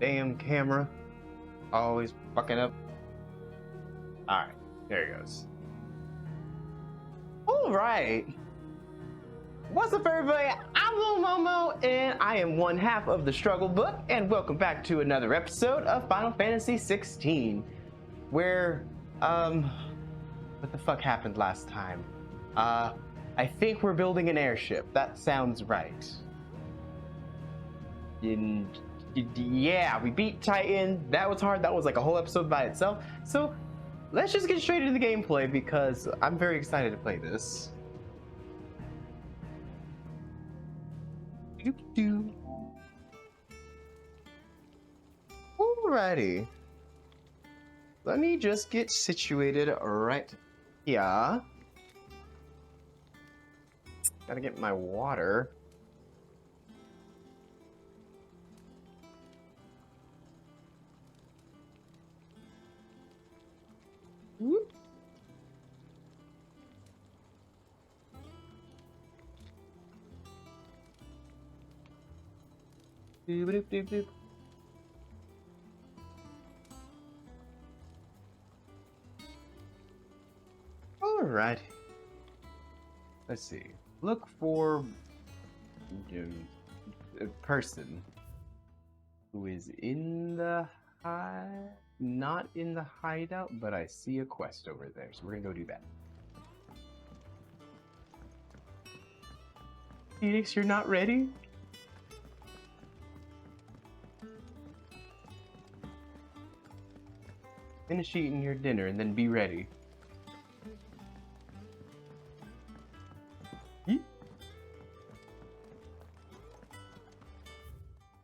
Damn camera. Always fucking up. Alright, there it goes. Alright. What's up, everybody? I'm Little Momo, and I am one half of the Struggle Book, and welcome back to another episode of Final Fantasy 16, where, what the fuck happened last time? I think we're building an airship. That sounds right. Yeah, we beat Titan. That was hard. That was like a whole episode by itself. So let's just get straight into the gameplay because I'm very excited to play this. Alrighty. Let me just get situated right here. Gotta get my water. Whoop. Doop, doop, doop, doop. Alright. Let's see. Look for a person who is in the not in the hideout, but I see a quest over there, so we're gonna go do that. Phoenix, you're not ready? Finish eating your dinner and then be ready. Yeet.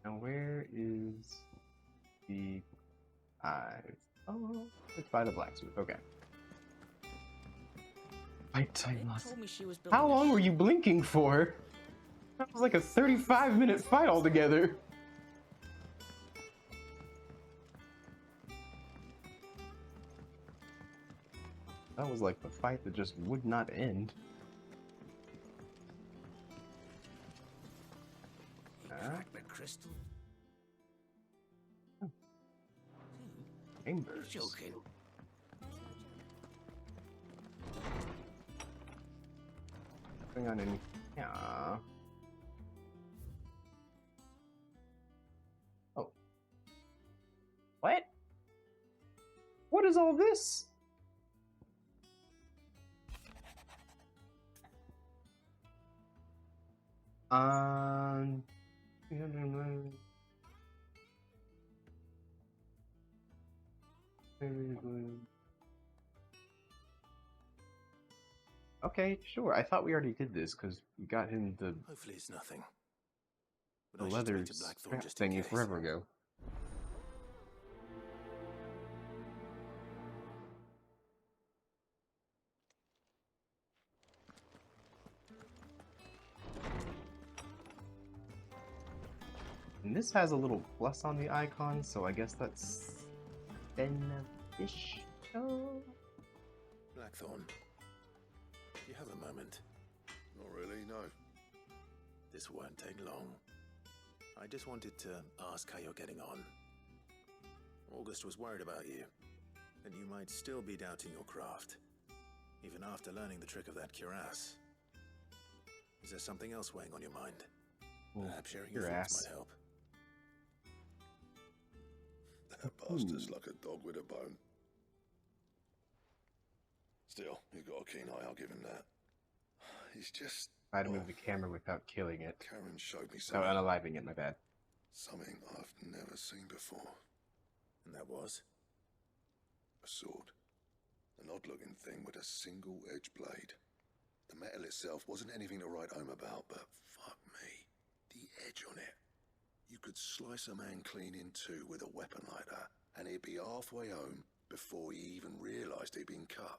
Now where is the hive? Oh, it's by the blacksmith. Okay. Fight time lost. How long were you blinking for? That was like a 35-minute fight altogether. That was like the fight that just would not end. Crystal. Chambers. Joking. Nothing on any. Yeah. Oh. What? What is all this? Okay, sure. I thought we already did this because we got him the Hopefully it's nothing. the But leather to strap Blackthorn just in thingy case. forever ago. And this has a little plus on the icon, so I guess that's beneficial. Blackthorn, do you have a moment? Not really, no. This won't take long. I just wanted to ask how you're getting on. August was worried about you, and you might still be doubting your craft, even after learning the trick of that cuirass. Is there something else weighing on your mind? Perhaps sharing your thoughts might help. That bastard's like a dog with a bone. Still, he's got a keen eye, I'll give him that. He's just... I had to move the camera without killing it. Karen showed me Oh, something. unaliving it, my bad. Something I've never seen before. And that was? A sword. An odd-looking thing with a single-edged blade. The metal itself wasn't anything to write home about, but fuck me. The edge on it. You could slice a man clean in two with a weapon like that, and he'd be halfway home before he even realised he'd been cut.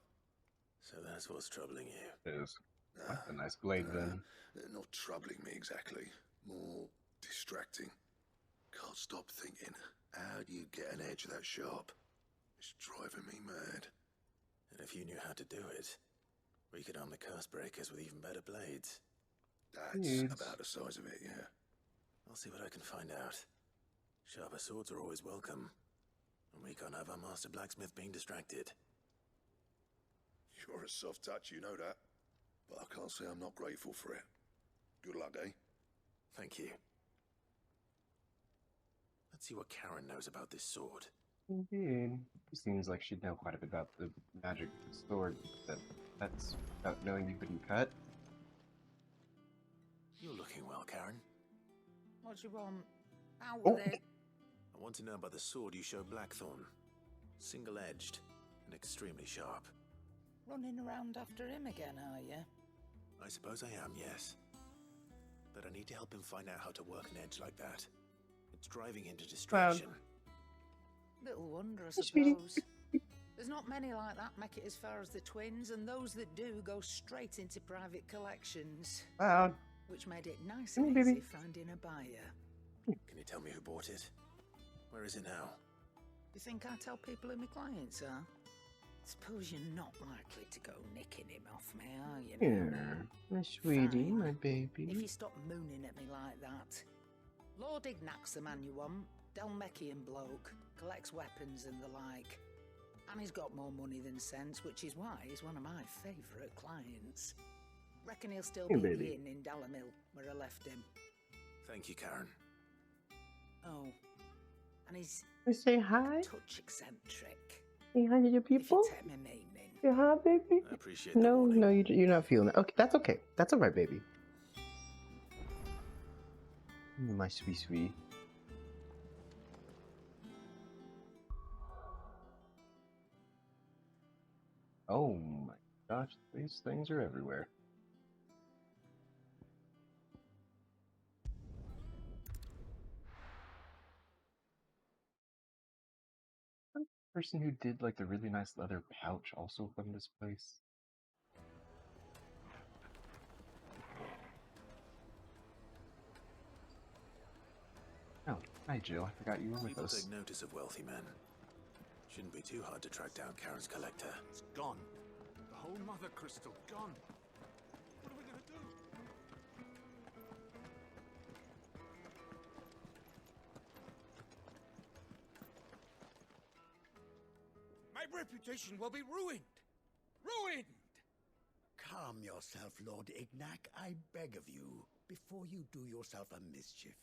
So that's what's troubling you. It is. That's a nice blade then. Not troubling me exactly. More distracting. Can't stop thinking, how do you get an edge that sharp? It's driving me mad. And if you knew how to do it, we could arm the curse breakers with even better blades. That's about the size of it, yeah. I'll see what I can find out. Sharper swords are always welcome. And we can't have our master blacksmith being distracted. You're a soft touch, you know that. But I can't say I'm not grateful for it. Good luck, eh? Thank you. Let's see what Karen knows about this sword. Indeed. She seems like she'd know quite a bit about the magic sword that's without knowing you couldn't cut. You're looking well, Karen. What do you want? Out Oh. with it. I want to know about the sword you showed Blackthorn. Single-edged and extremely sharp. Running around after him again, are you? I suppose I am, yes. But I need to help him find out how to work an edge like that. It's driving into distraction. Little wonder, I Sweetie. suppose. There's not many like that make it as far as the twins, and those that do go straight into private collections. Wow. Which made it nice Come and on, easy baby. finding a buyer. Can you tell me who bought it? Where is it now? You think I tell people who my clients are? Suppose you're not likely to go nicking him off me, are you? now? Here, my sweetie, Fine. my If baby. you stop mooning at me like that. Lord Ignac's the man you want. Dalmekian bloke. Collects weapons and the like. And he's got more money than sense, which is why he's one of my favourite clients. Reckon he'll still Hey, be baby. in Dalamil, where I left him. Thank you, Karen. Oh. And he's You say hi? a touch eccentric, Say hi to your if people? you take my meaning. Say hi, baby? I appreciate the No, warning. no, you're not feeling it. Okay, that's okay. That's all right, baby. My sweet, sweet. Oh my gosh, these things are everywhere. The person who did like the really nice leather pouch also from this place. Oh, hi Jill, I forgot you were with People us. take notice of wealthy men. Shouldn't be too hard to track down Karen's collector. It's gone. The whole mother crystal gone. What are we gonna do? My reputation will be ruined. Ruined! Calm yourself, Lord Ignac, I beg of you, before you do yourself a mischief.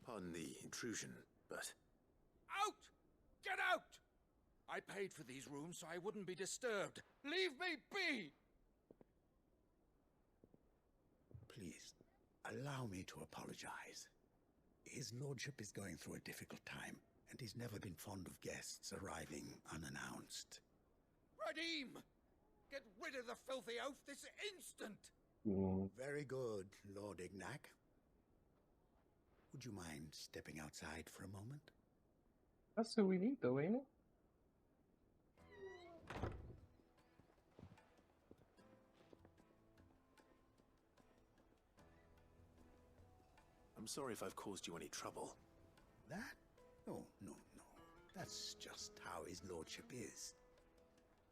Pardon the intrusion, but Out! Get out! I paid for these rooms so I wouldn't be disturbed. Leave me be! Please, allow me to apologize. His lordship is going through a difficult time, and he's never been fond of guests arriving unannounced. Radim! Get rid of the filthy oaf this instant! Very good, Lord Ignac. Would you mind stepping outside for a moment? That's what we need though, ain't it? I'm sorry if I've caused you any trouble. That? Oh, no. That's just how his lordship is.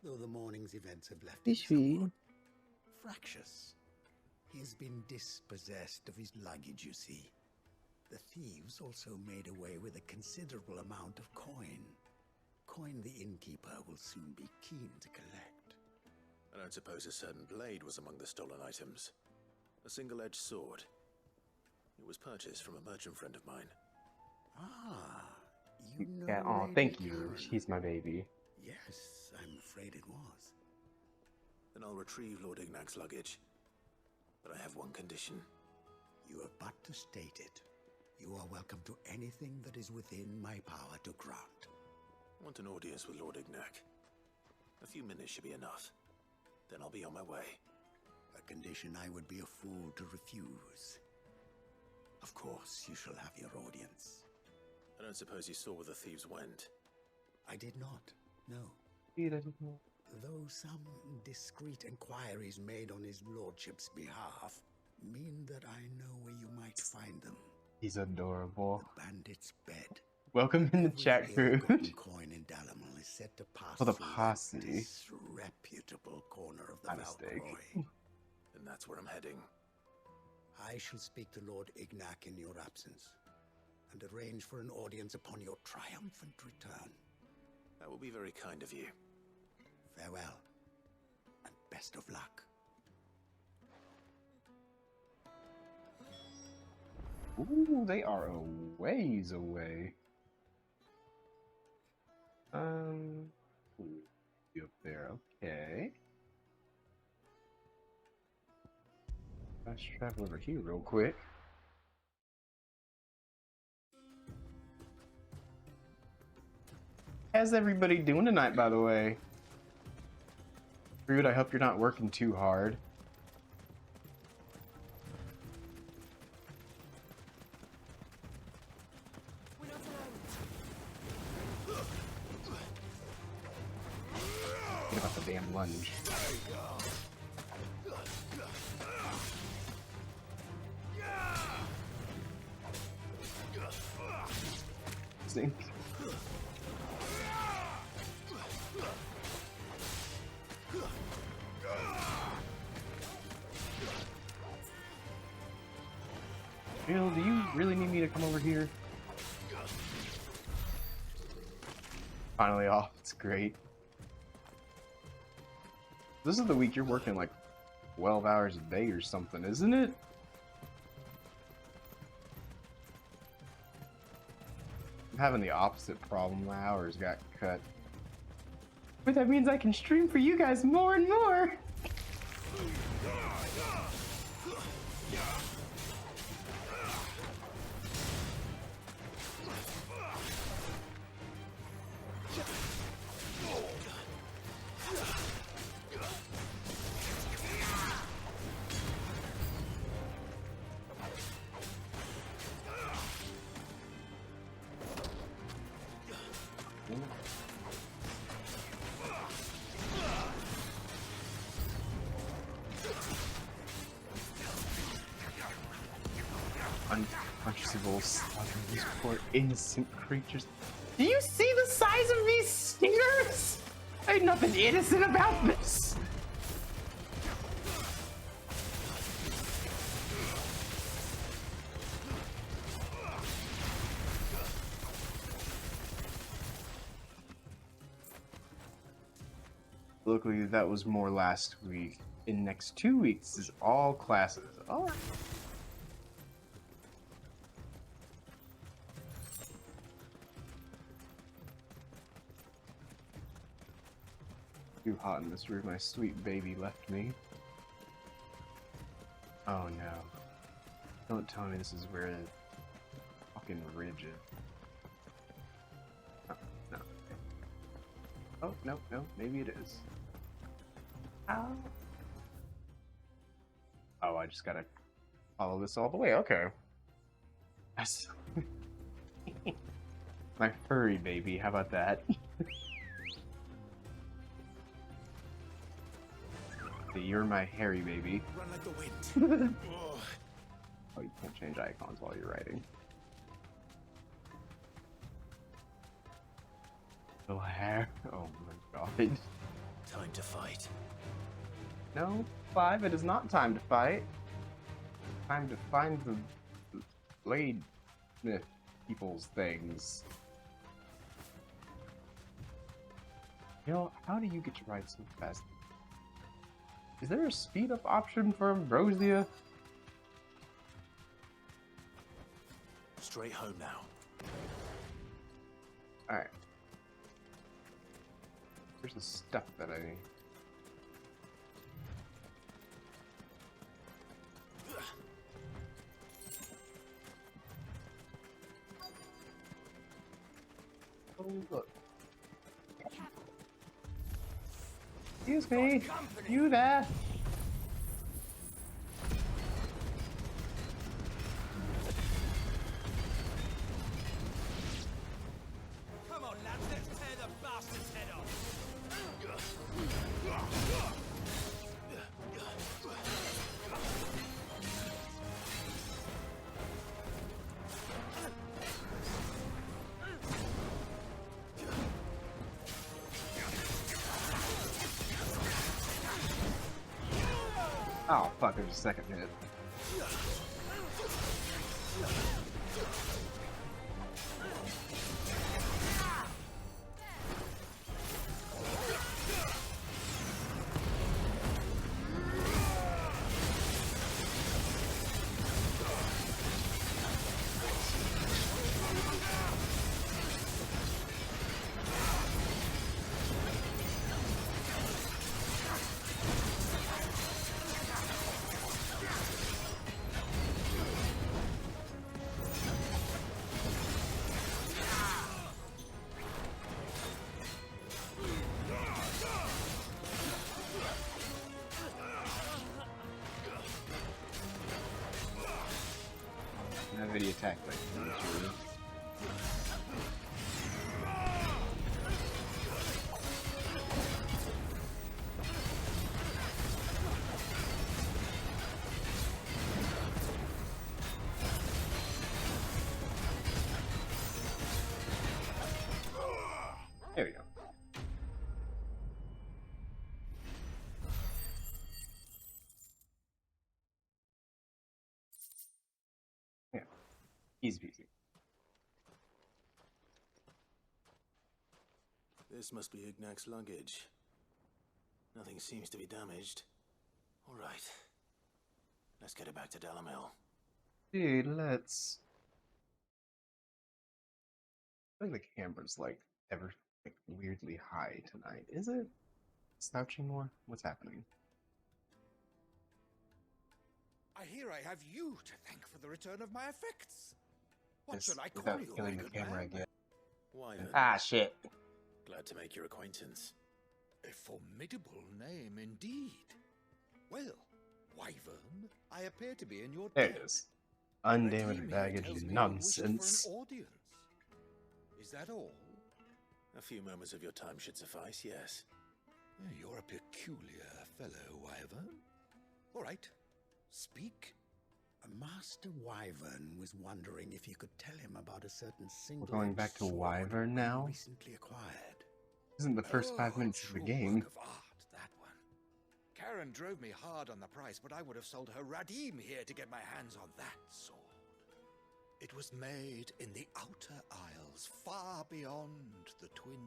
Though the morning's events have left him somewhat fractious. He's been dispossessed of his luggage, you see. The thieves also made away with a considerable amount of coin. Coin the innkeeper will soon be keen to collect. I don't suppose a certain blade was among the stolen items. A single-edged sword. It was purchased from a merchant friend of mine. Ah, you know Yeah, oh, Lady thank you. Karen. She's my baby. Yes, I'm afraid it was. Then I'll retrieve Lord Ignac's luggage. But I have one condition. You have but to state it. You are welcome to anything that is within my power to grant. I want an audience with Lord Ignac. A few minutes should be enough. Then I'll be on my way. A condition I would be a fool to refuse. Of course, you shall have your audience. I don't suppose you saw where the thieves went. I did not, no. Though some discreet inquiries made on his lordship's behalf mean that I know where you might find them. He's adorable. The bandit's bed. Welcome in the Every chat group. ill-gotten coin in Dalamil is said to pass For the through posse. that disreputable corner of the My mistake. Valkyrie. And that's where I'm heading. I shall speak to Lord Ignac in your absence. and arrange for an audience upon your triumphant return. That will be very kind of you. Farewell, and best of luck. Ooh, they are a ways away. Ooh, you up there? Okay. Let's travel over here real quick. How's everybody doing tonight, by the way? Rude, I hope you're not working too hard. Get about the damn lunge. Sink. Bill, do you really need me to come over here? Finally off. It's great. This is the week you're working like 12 hours a day or something, isn't it? I'm having the opposite problem. My hours got cut. But that means I can stream for you guys more and more. Unconscionable these poor innocent creatures. Do you see the size of these stingers? Ain't nothing innocent about this. Luckily, that was more last week. In next 2 weeks is all classes. All right. Too hot in this room. My sweet baby left me. Oh no. Don't tell me this is where the fucking ridge is. Oh, no. Oh, no, no. Maybe it is. Ow. Oh, I just gotta follow this all the way. Okay. Yes. My furry baby. How about that? You're my hairy baby. Run like the wind. Oh, you can't change icons while you're writing. Oh, hair. Oh my god. Time to fight. No, 5, it is not time to fight. Time to find the blade people's things. You know, how do you get to ride so fast? Is there a speed up option for Ambrosia? Straight home now. Alright. Here's the stuff that I need. Oh, look. Excuse me. You there? Come on, lads, let's tear the bastard's head off. Oh, fuck, there's a second hit. attack like usually. There we go. Yeah, easy peasy. This must be Ignac's luggage. Nothing seems to be damaged. All right. Let's get it back to Delamil. Dude, let's. I think the camera's like ever like weirdly high tonight. Is it slouching more? What's happening? I hear I have you to thank for the return of my effects. What Just should I call without you, killing my the good camera man? again. Wyvern. Ah, shit. Glad to make your acquaintance. A formidable name indeed. Well, Wyvern, I appear to be in your There debt. it is. The Undamaged team here baggage tells me you wished nonsense. for an audience. Is that all? A few moments of your time should suffice, yes. You're a peculiar fellow, Wyvern. All right, speak. Master Wyvern was wondering if you could tell him about a certain single. We're going back to Wyvern now? Recently acquired. Isn't the first 5 minutes of the true game? work of art, that one. Karen drove me hard on the price, but I would have sold her Radim here to get my hands on that sword. It was made in the Outer Isles, far beyond the Twins,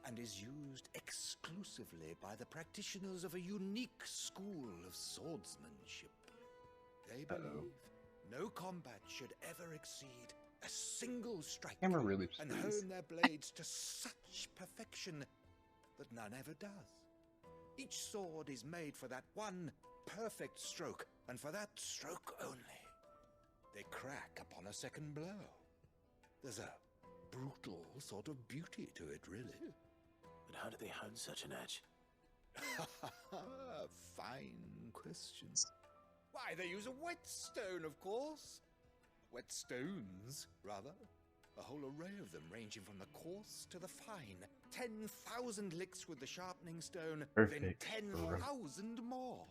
and is used exclusively by the practitioners of a unique school of swordsmanship. They believe no combat should ever exceed a single strike, Camera really and please. hone their blades to such perfection that none ever does. Each sword is made for that one perfect stroke, and for that stroke only. They crack upon a second blow. There's a brutal sort of beauty to it, really. But how do they hone such an edge? Fine questions. Why, they use a whetstone, of course. Whetstones, rather. A whole array of them, ranging from the coarse to the fine. 10,000 licks with the sharpening stone, Perfect. then 10,000 more.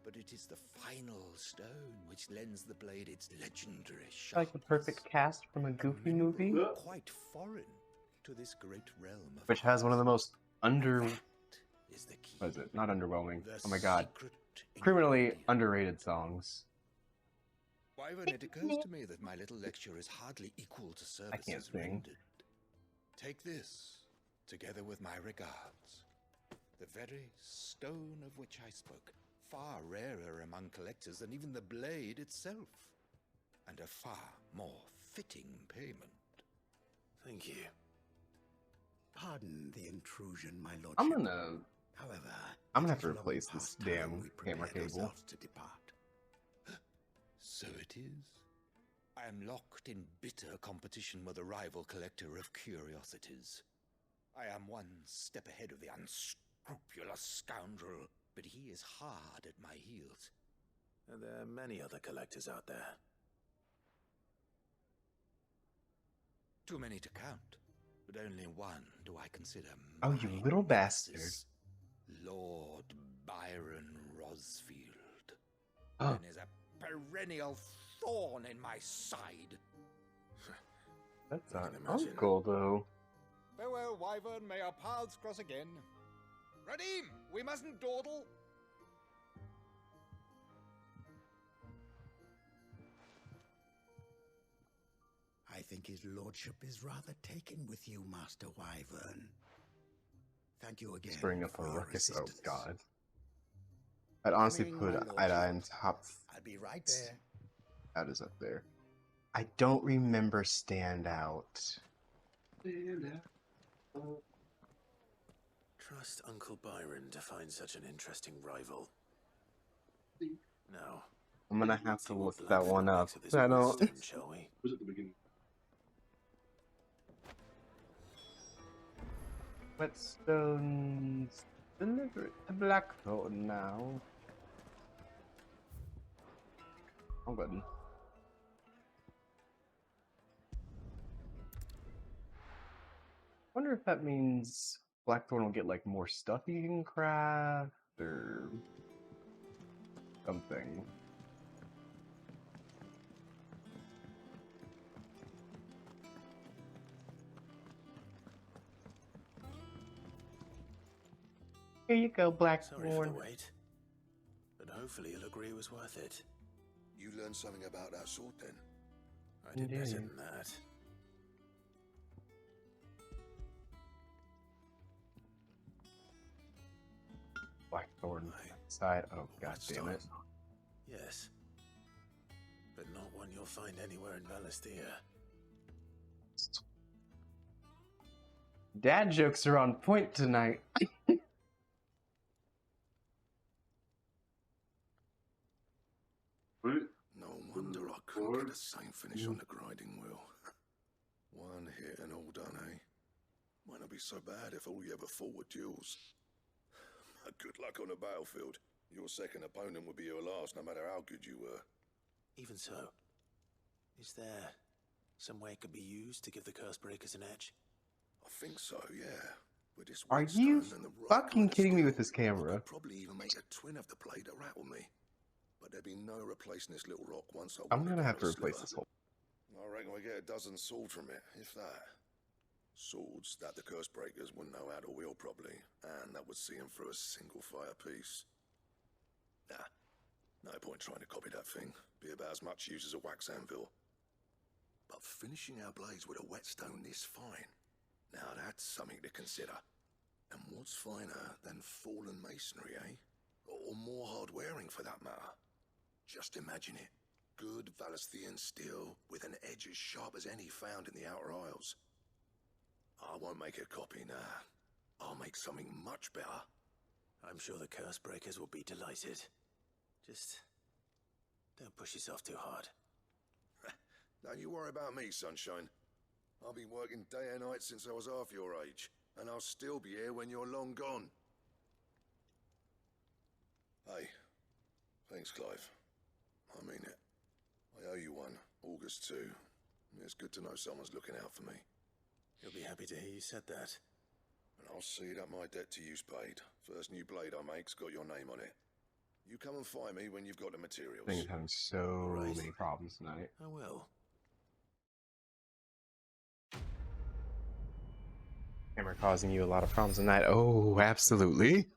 But it is the final stone which lends the blade its legendary sharpness. Like the perfect cast from a Goofy movie, Quite foreign to this great realm of which has one of the most That is the key. what is it? Not underwhelming. The Oh my god. secret Criminally ingredient. underrated songs. Wyvern, it occurs to me that my little lecture is hardly equal to services can't sing. rendered. Take this, together with my regards. The very stone of which I spoke, far rarer among collectors than even the blade itself, and a far more fitting payment. Thank you. Pardon the intrusion, my lordship. I'm gonna However, I'm gonna it have to is long replace this past time damn we camera prepared cable. ourselves to depart. So it is. I am locked in bitter competition with a rival collector of curiosities. I am one step ahead of the unscrupulous scoundrel, but he is hard at my heels. Are there many other collectors out there? Too many to count, but only one do I consider Oh, my you little bastard. nemesis, Lord Byron Rosfield. Oh. Man is a perennial thorn in my side. That's I our can imagine. uncle, though. Farewell, Wyvern, may our paths cross again. Radim, we mustn't dawdle. I think his lordship is rather taken with you, Master Wyvern. Thank you again Spring up a for your ruckus. Oh assistance. god. I'd honestly Coming, put my Ida lordship. in top. I'll be right there. That is up there. I don't remember Standout. Trust Uncle Byron to find such an interesting rival. Now, I'm gonna have let's to see what look that one Blackfell up. makes of this I don't. whetstone, shall we? Whetstones delivered to Blackthorn now. Oh, good. wonder if that means Blackthorn will get like more stuff you can craft or something. Here you go, Sorry for Blackthorn. the wait, but hopefully you'll agree it was worth it. You learned something about that sword then? I did better Indeed. than that. Blackthorn Aye. side. Oh, god damn it. Yes. But not one you'll find anywhere in Valisthea. Dad jokes are on point tonight. No wonder I couldn't get the same finish on the grinding wheel. One hit and all done, eh? Might not be so bad if all you ever fought were duels. Good luck on the battlefield. Your second opponent would be your last, no matter how good you were. Even so, is there some way it could be used to give the curse breakers an edge? I think so, yeah. With this Are you whetstone and the right fucking kind of kidding me steel, with this I camera? could probably even make a twin of the blade that rattled me. But there'd be no replacing this little rock once I I'm wanted gonna down have to a replace sliver. this whole. I reckon we get a dozen swords from it, if that. Swords that the curse breakers wouldn't know how to wield properly, and that would see them through a single fire piece. Nah, no point trying to copy that thing. Be about as much use as a wax anvil. But finishing our blades with a whetstone this fine, now that's something to consider. And what's finer than fallen masonry, eh? Or more hard-wearing for that matter. Just imagine it. Good Valisthean steel with an edge as sharp as any found in the Outer Isles. I won't make a copy, nah. I'll make something much better. I'm sure the curse breakers will be delighted. Just don't push yourself too hard. Don't you worry about me, sunshine. I've been working day and night since I was half your age, and I'll still be here when you're long gone. Hey, thanks, Clive. I mean it. I owe you one, August too. It's good to know someone's looking out for me. He'll be happy to hear you said that. And I'll see that my debt to you's paid. First new blade I make's got your name on it. You come and find me when you've got the materials. Thing is having so Right. many problems tonight. I will. Camera causing you a lot of problems tonight. Oh, absolutely.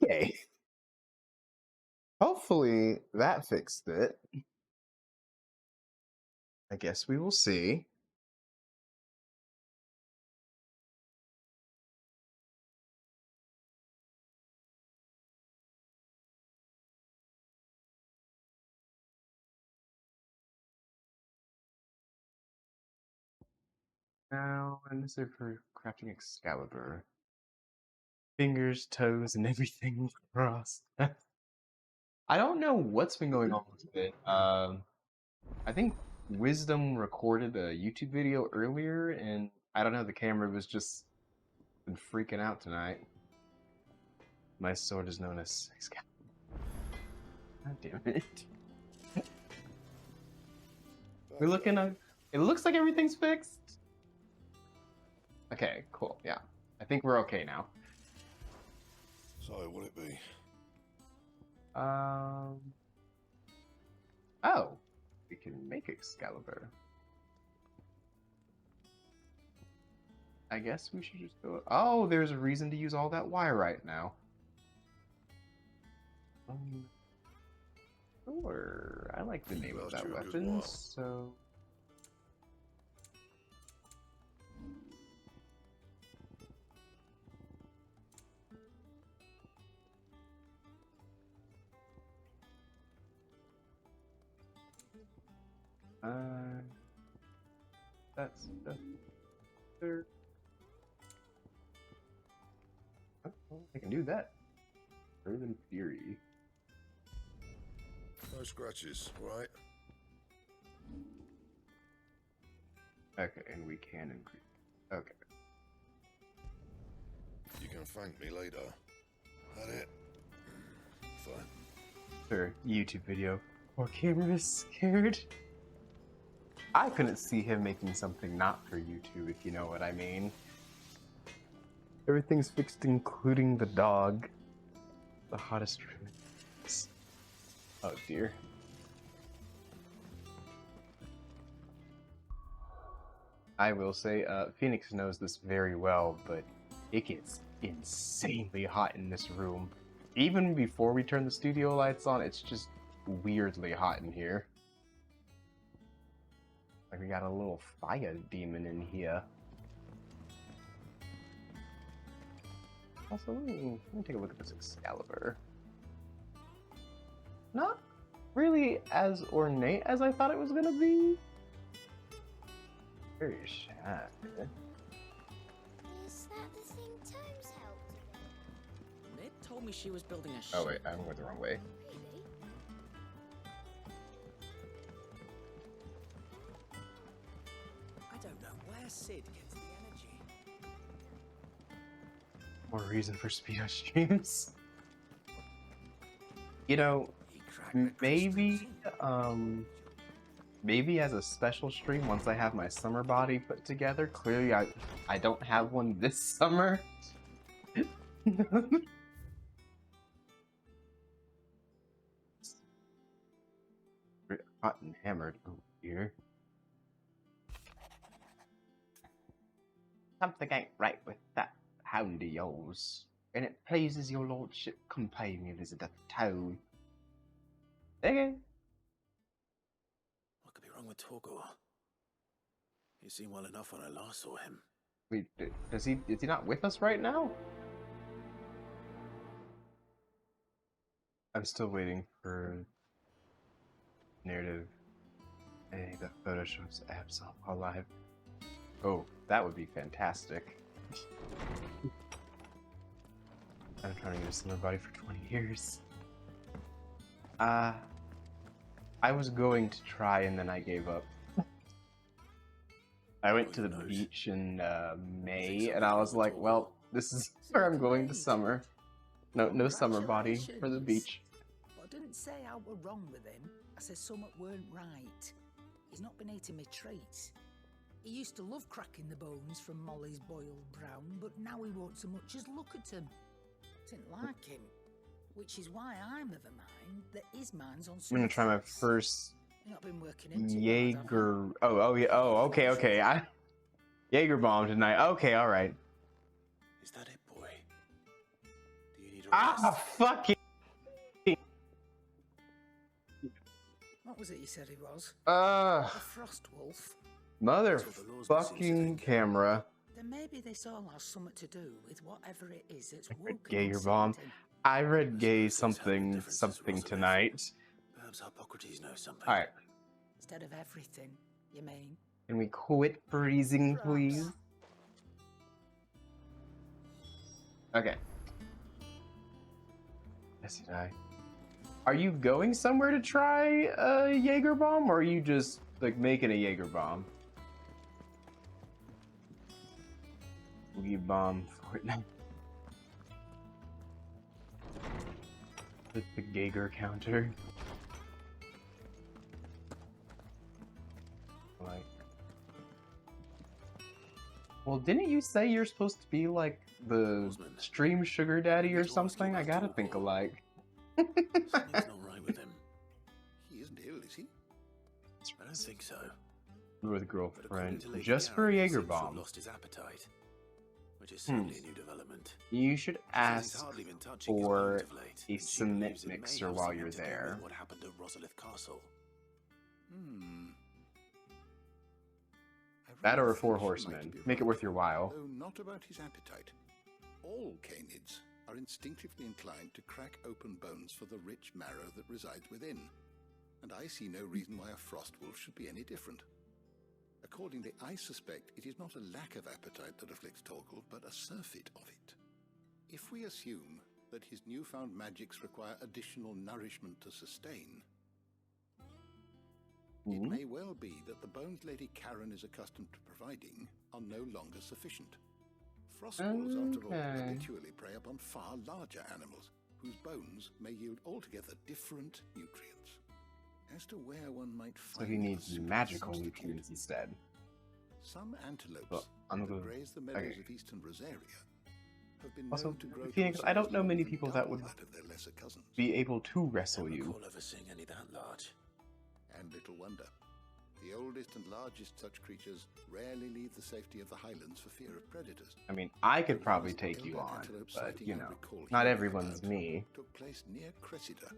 Okay. Hopefully that fixed it. I guess we will see. Now, and this is for crafting Excalibur. Fingers, toes, and everything crossed. I don't know what's been going on with it. I think Wisdom recorded a YouTube video earlier, and I don't know, the camera was just been freaking out tonight. My sword is known as Excalibur. God damn it. We're looking at. It looks like everything's fixed. Okay, cool. Yeah. I think we're okay now. So, what'll it be? Oh. We can make Excalibur. I guess we should just go. Oh, there's a reason to use all that wire right now. Sure. I like the name of that weapon, so. That's there. Oh, I can do that. Urban Fury. No scratches, right? Okay, and we can increase. Okay. You can thank me later. That it? Fine. Sure, YouTube video. Poor camera is scared. I couldn't see him making something not for YouTube, if you know what I mean. Everything's fixed, including the dog. The hottest room. Oh dear. I will say, Phoenix knows this very well, but it gets insanely hot in this room. Even before we turn the studio lights on, it's just weirdly hot in here. Like we got a little fire demon in here. Also, let me take a look at this Excalibur. Not really as ornate as I thought it was gonna be. Very shy. Is that the thing Tomes helped with? Ned told me she was building a ship. Oh wait, I went the wrong way. Really? I don't know where Sid gets the energy. More reason for speedo streams. You know, He cracked the maybe, crystals. maybe as a special stream once I have my summer body put together. Clearly, I don't have one this summer. Hot and hammered. Oh dear. Something ain't right with that hound of yours, and it pleases your lordship companion Elizabeth Toad. Okay. What could be wrong with Torgor? He seemed well enough when I last saw him. Wait, is he not with us right now? I'm still waiting for narrative. Hey, the photo shows abs alive. Oh, that would be fantastic. I'm trying to get a summer body for 20 years. I was going to try and then I gave up. I went to the beach in May and I was like, well, this is where I'm going to summer. No summer body for the beach. But I didn't say I were wrong with him. I said something weren't right. He's not been eating me treats. He used to love cracking the bones from Molly's boiled brown, but now he won't so much as look at him. Didn't like him. Which is why I'm of a mind that his mind's on I'm something gonna try my else. first You've not been working into Jaeger. Oh yeah. Oh, okay. Jaeger bomb tonight. Okay, all right. Is that it, boy? Do you need a rest? Ah, fucking. What was it you said he was? Uh, A frost wolf? motherfucking camera. Then maybe this all has something to do with whatever it is that's woken Jaeger inside bomb. him. I read gay Suppose those having something differences was a tonight. myth. Perhaps Hippocrates knows something. All right. Instead of everything, you mean? Can we quit freezing, please? Okay. Yes, did I? Are you going somewhere to try a Jaeger bomb, or are you just like making a Jaeger bomb? Boogie bomb Fortnite. Hit the Jaeger counter. Like, well, didn't you say you're supposed to be like the stream sugar daddy or something? I gotta think alike. Something's not right with him. He isn't ill, is he? I don't think so. With But according girlfriend, to Lady just for a Karen, he Jaeger seems to have bomb. lost his appetite. which is certainly a new development. You should She says he's ask hardly been touching his for bones of late, a and she cement believes it may mixer have while something you're to do there. with what happened at Rosalith Castle. I That or really a four think she might horsemen. be Make it right, worth your while. Though not about his appetite. All canids are instinctively inclined to crack open bones for the rich marrow that resides within, and I see no reason why a frost wolf should be any different. Accordingly, I suspect it is not a lack of appetite that afflicts Torgal, but a surfeit of it. If we assume that his newfound magics require additional nourishment to sustain, it may well be that the bones Lady Karen is accustomed to providing are no longer sufficient. Frost wolves, after all, habitually prey upon far larger animals, whose bones may yield altogether different nutrients. As to where one might find So he needs a suitable magical substitute, nutrients instead. some antelopes Well, I'm that gonna- graze the meadows okay. of eastern Rosaria have been Also, known to grow to a Phoenix, I don't size know many more than people that double would that of their lesser cousins. be able to wrestle Don't you. recall ever seeing any that large. And little wonder. The oldest and largest such creatures rarely leave the safety of the highlands for fear of predators. I mean, I could The probably last take you elder on, antelope but sighting you I know, recall not hearing everyone's about me. took place near Cressida,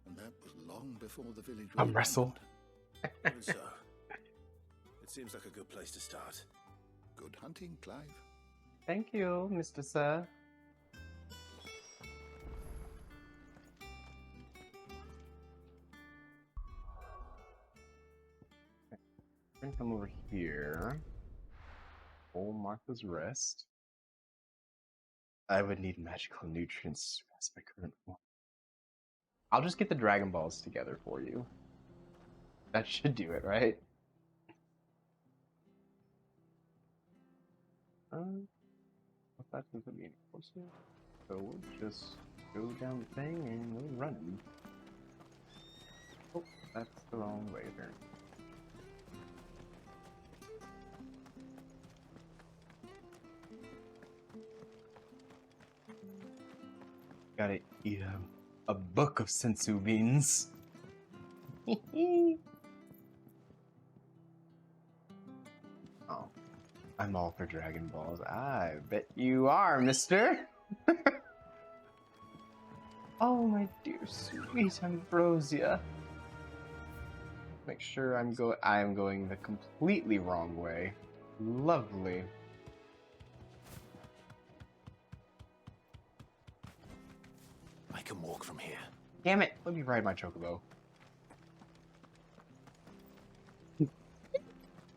and that was long before the village was Come wrestle. abandoned. Even so, it seems like a good place to start. Good hunting, Clive. Thank you, Mr. Sir. We're gonna come over here. Full Martha's Rest. I would need magical nutrients as my current form. I'll just get the Dragon Balls together for you. That should do it, right? What that doesn't mean, of course. So we'll just go down the thing and we're running. Oh, that's the wrong way there. Gotta eat a book of sensu beans. Oh, I'm all for Dragon Balls. I bet you are, mister. Oh, my dear sweet Ambrosia. Make sure I am going the completely wrong way. Lovely. I can walk from here. Damn it! Let me ride my chocobo.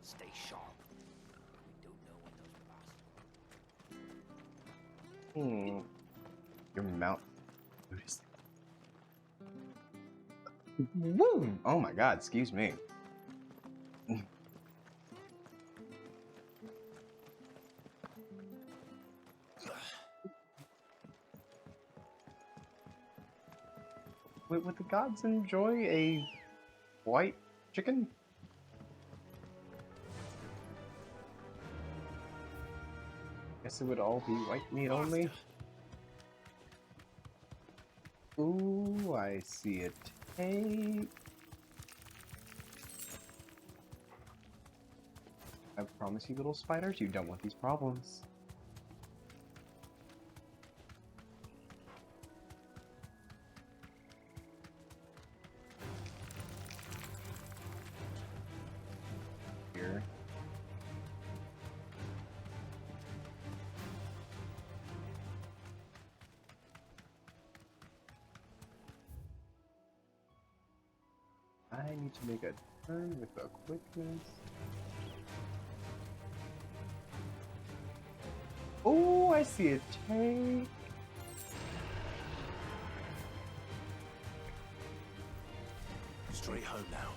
Stay sharp. We don't know when those pass. Your mount. Woo! Oh my god, excuse me. Would the gods enjoy a white chicken? Guess it would all be white meat only. Ooh, I see a tape. I promise you, little spiders, you don't want these problems. Here. I need to make a turn with a quickness. Oh, I see a tank. Straight home now.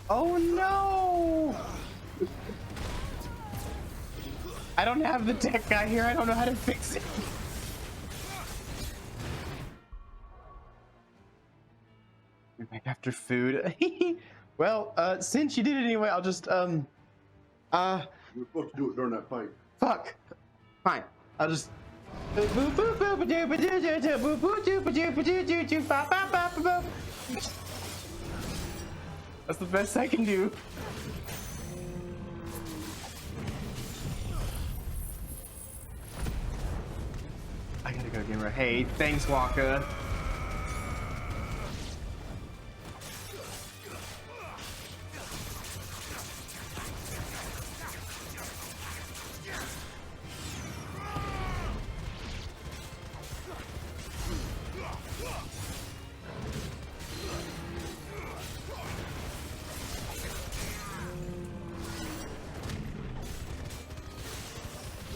Oh no! I don't have the tech guy here. I don't know how to fix it. We're back after food. Well, since you did it anyway, I'll just We're supposed to do it during that fight. fuck. Fine. I'll just. That's the best I can do. I gotta go, gamer. Hey, thanks, Waka.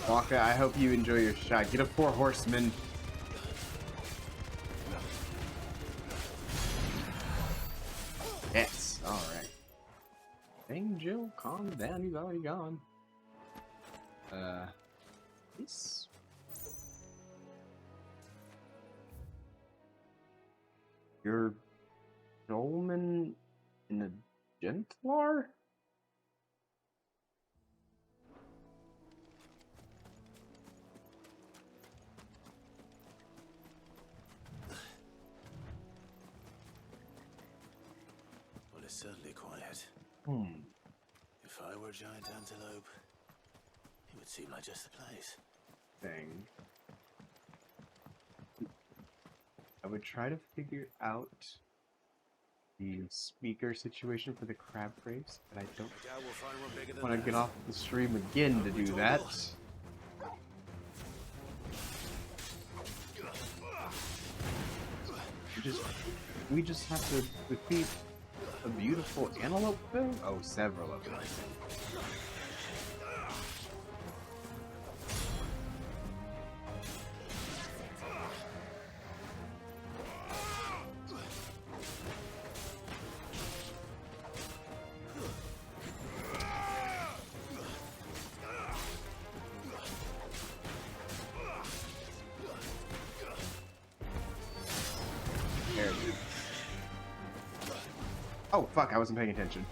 Waka, I hope you enjoy your shot. Get a 4 horsemen. Yes, alright. Angel, calm down, he's already gone. This. You're Dolman in a Gentlar? Well, it's certainly quiet. Hmm. If I were a giant antelope, it would seem like just the place. Thing. I would try to figure out the speaker situation for the crab grapes, but I don't I doubt we'll find one bigger than want to that. get off the stream again to do that. We just have to defeat a beautiful antelope thing? Oh, several of them, I think. Oh, fuck, I wasn't paying attention.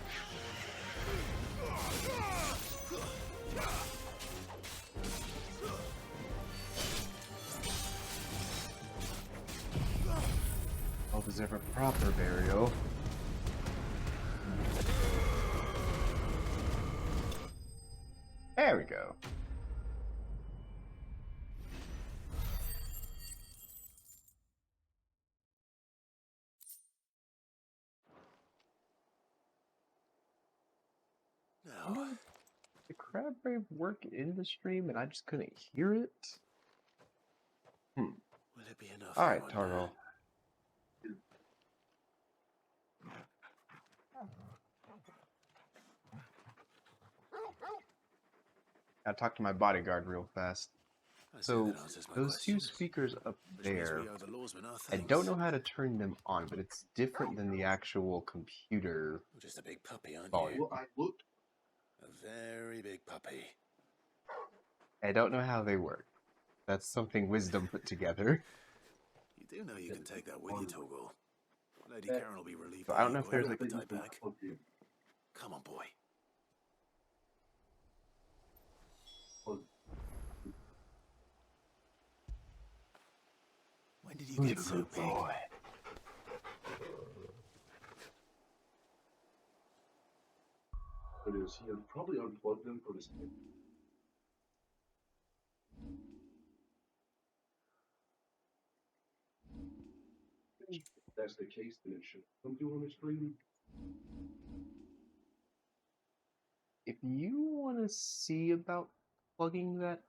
I'll deserve a proper burial. There we go. Now, The crab rave work in the stream and I just couldn't hear it? will it be enough? Alright, Targo. I'll talk to my bodyguard real fast. So, those two speakers up there, I don't know how to turn them on, but it's different than the actual computer Just a big puppy, aren't volume. you? Well, I looked. A very big puppy. I don't know how they work. That's something Wisdom put together. You do know you can take that with you, Toggle. Lady Karen will be relieved. So I don't know if there's like appetite back. Come on, boy. When did you get so big? It is. He had probably unplugged them for this thing. If that's the case, then it should come through on the screen. If you want to see about plugging that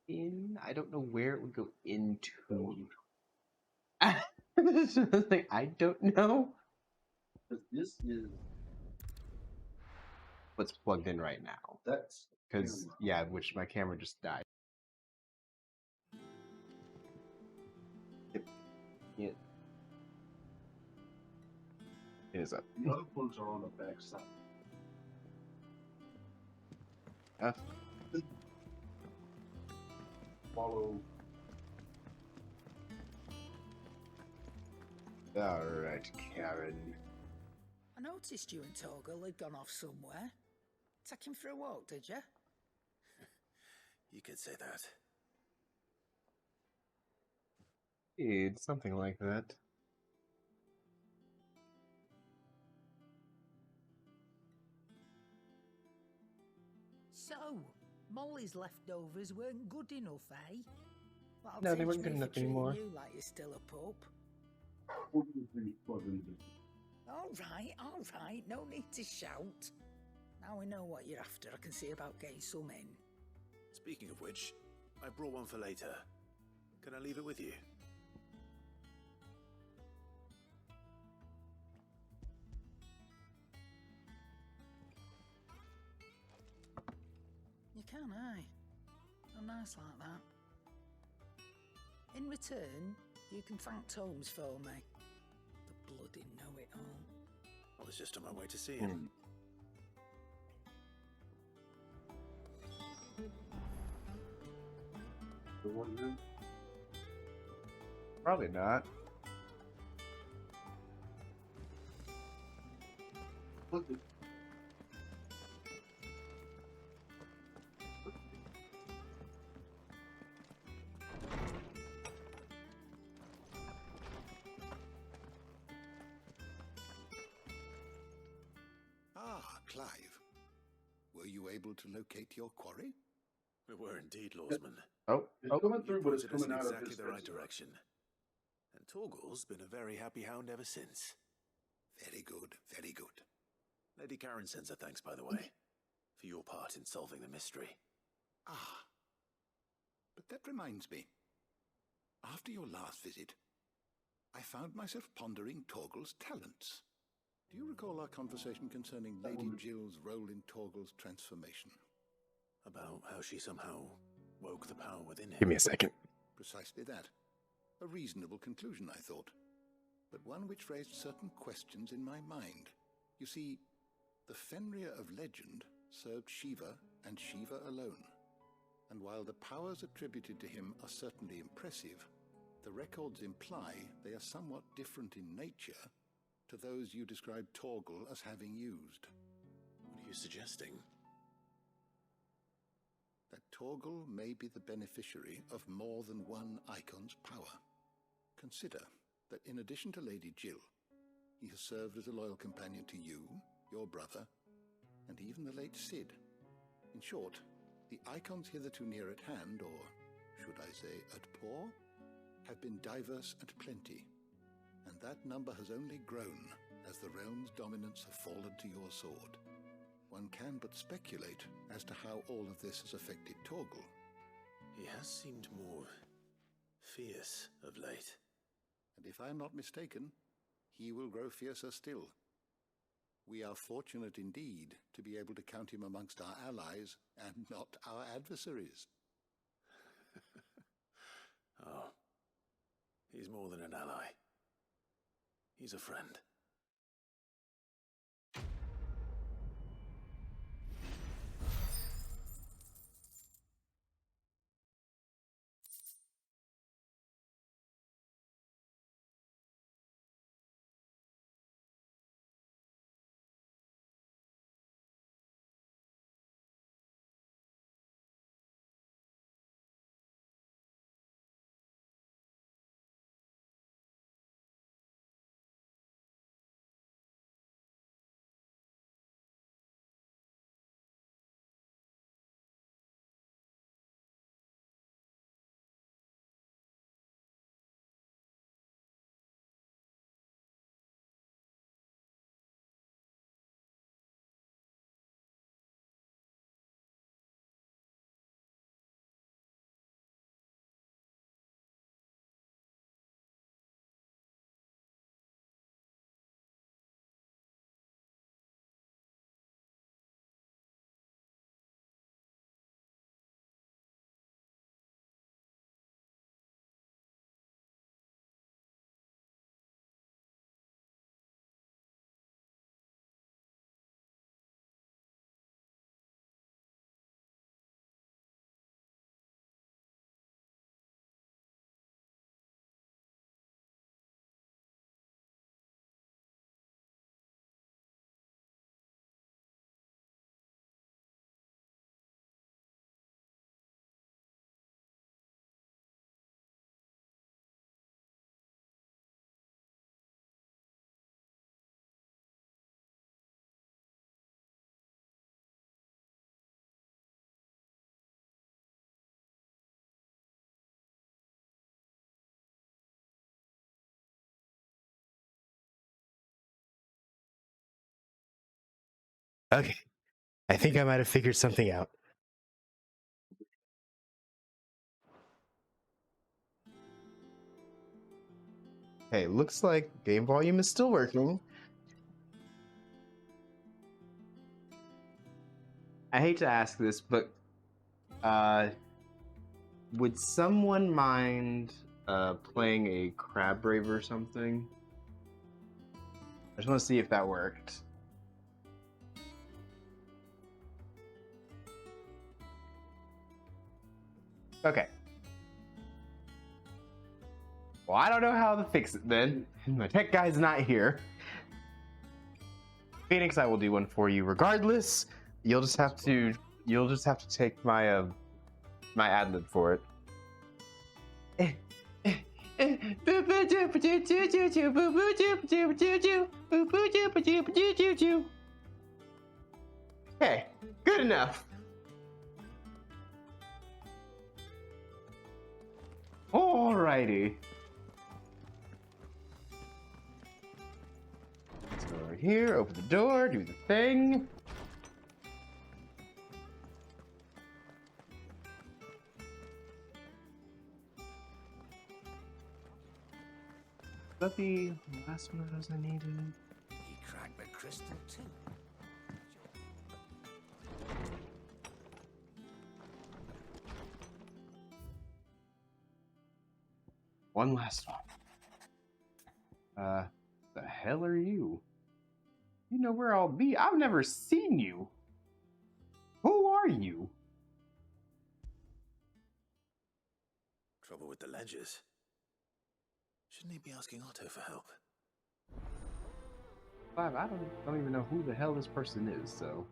in, I don't know where it would go into. Like, I don't know. Because this is What's plugged in right now. that's Because, camera. yeah, which my camera just died. It is up. The other plugs are on the back side. F. Follow. Alright, Karen. I noticed you and Torgal had gone off somewhere. Take him for a walk, did you? You could say that. Indeed, something like that. So, Molly's leftovers weren't good enough, eh? Well, I'll No, they teach weren't good me for enough treating anymore. you like you're still a pup. All right, no need to shout. Now we know what you're after, I can see about getting some in. Speaking of which, I brought one for later. Can I leave it with you? You can, eh? Oh, nice like that. In return, you can thank Tomes for me. The bloody know-it-all. I was just on my way to see him. Probably not. Ah, Clive. Were you able to locate your quarry? We were indeed, Lawsman. It's coming through, You but it's pointed us coming in out of exactly his the right head, sir. direction. And Torgal's been a very happy hound ever since. Very good, very good. Lady Karen sends her thanks, by the way, for your part in solving the mystery. Ah. But that reminds me. After your last visit, I found myself pondering Torgal's talents. Do you recall our conversation concerning Lady Jill's role in Torgal's transformation? About how she somehow woke the power within him. Give me a second. Precisely that. A reasonable conclusion, I thought, but one which raised certain questions in my mind. You see, the Fenrir of legend served Shiva and Shiva alone. And while the powers attributed to him are certainly impressive, the records imply they are somewhat different in nature to those you described Torgal as having used. What are you suggesting? That Torgal may be the beneficiary of more than one icon's power. Consider that in addition to Lady Jill, he has served as a loyal companion to you, your brother, and even the late Cid. In short, the icons hitherto near at hand, or should I say at paw, have been diverse and plenty, and that number has only grown as the realm's dominance have fallen to your sword. One can but speculate as to how all of this has affected Torgal. He has seemed more fierce of late. And if I am not mistaken, he will grow fiercer still. We are fortunate indeed to be able to count him amongst our allies and not our adversaries. Oh, he's more than an ally. He's a friend. Okay. I think I might have figured something out. Okay, looks like game volume is still working. I hate to ask this, but would someone mind playing a crab rave or something? I just want to see if that worked. Okay. Well, I don't know how to fix it then. My tech guy's not here. Phoenix, I will do one for you regardless. You'll just have to take my my ad lib for it. Okay, good enough. Alrighty. Let's go over here, open the door, do the thing. Is that the last one of those I needed? He cracked the crystal too. One last one. The hell are you? You know where I'll be. I've never seen you. Who are you? Trouble with the ledgers. Shouldn't he be asking Otto for help? I don't even know who the hell this person is, so.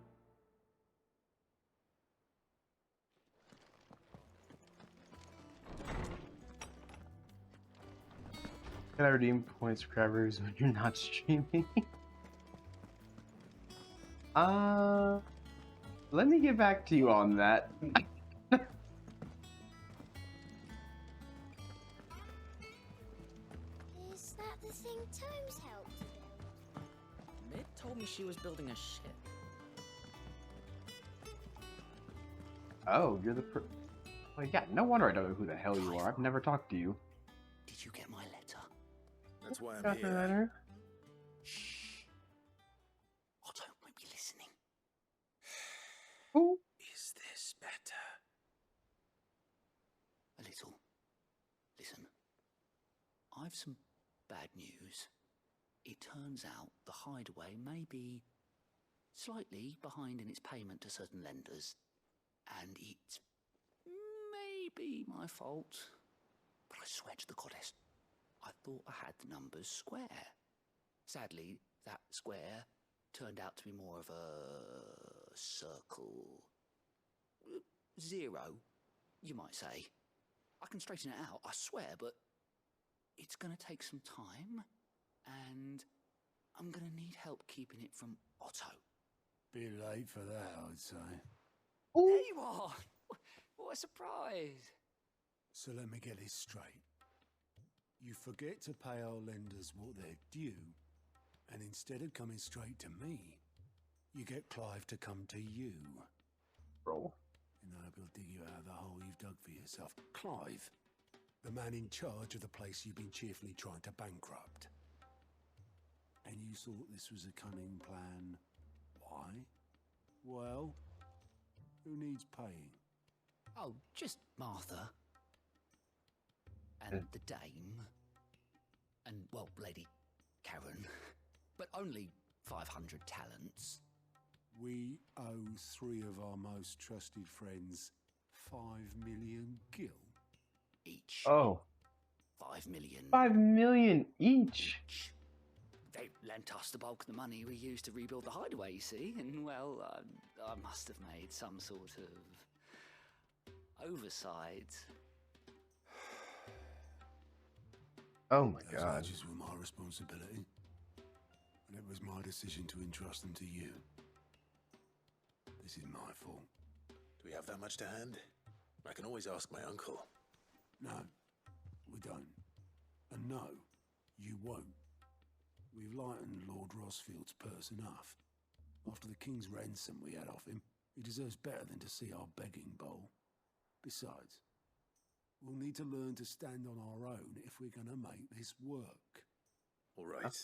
Can I redeem points for crabbers when you're not streaming? Let me get back to you on that. Is that the thing Tomes helped to build? Mid told me she was building a ship. Oh, you're the well, yeah, no wonder I don't know who the hell you are. I've never talked to you. Did you get my letter? That's why I'm Got the here. letter? Shh. Otto might be listening. Who? Is this better? A little. Listen. I've some bad news. It turns out the hideaway may be slightly behind in its payment to certain lenders, and it may be my fault. But I swear to the goddess, I thought I had the numbers square. Sadly, that square turned out to be more of a circle. Zero, you might say. I can straighten it out, I swear, but it's going to take some time, and I'm going to need help keeping it from Otto. Bit late for that, I'd say. There you are! What a surprise! So let me get this straight. You forget to pay our lenders what they're due, and instead of coming straight to me, you get Clive to come to you. Roll. In the hope he'll dig you out of the hole you've dug for yourself. Clive, the man in charge of the place you've been cheerfully trying to bankrupt. And you thought this was a cunning plan. Why? Well, who needs paying? Oh, just Martha. And the dame. And, well, Lady Karen. But only 500 talents. We owe 3 of our most trusted friends 5 million gil. Each. Oh. 5 million. 5 million each. They lent us the bulk of the money we used to rebuild the hideaway, you see, and, well, I must have made some sort of oversight. Oh my Those god. ledgers were my responsibility, and it was my decision to entrust them to you. This is my fault. Do we have that much to hand? I can always ask my uncle. No, we don't. And no, you won't. We've lightened Lord Rosfield's purse enough. After the king's ransom we had off him, he deserves better than to see our begging bowl. Besides, we'll need to learn to stand on our own if we're going to make this work. All right.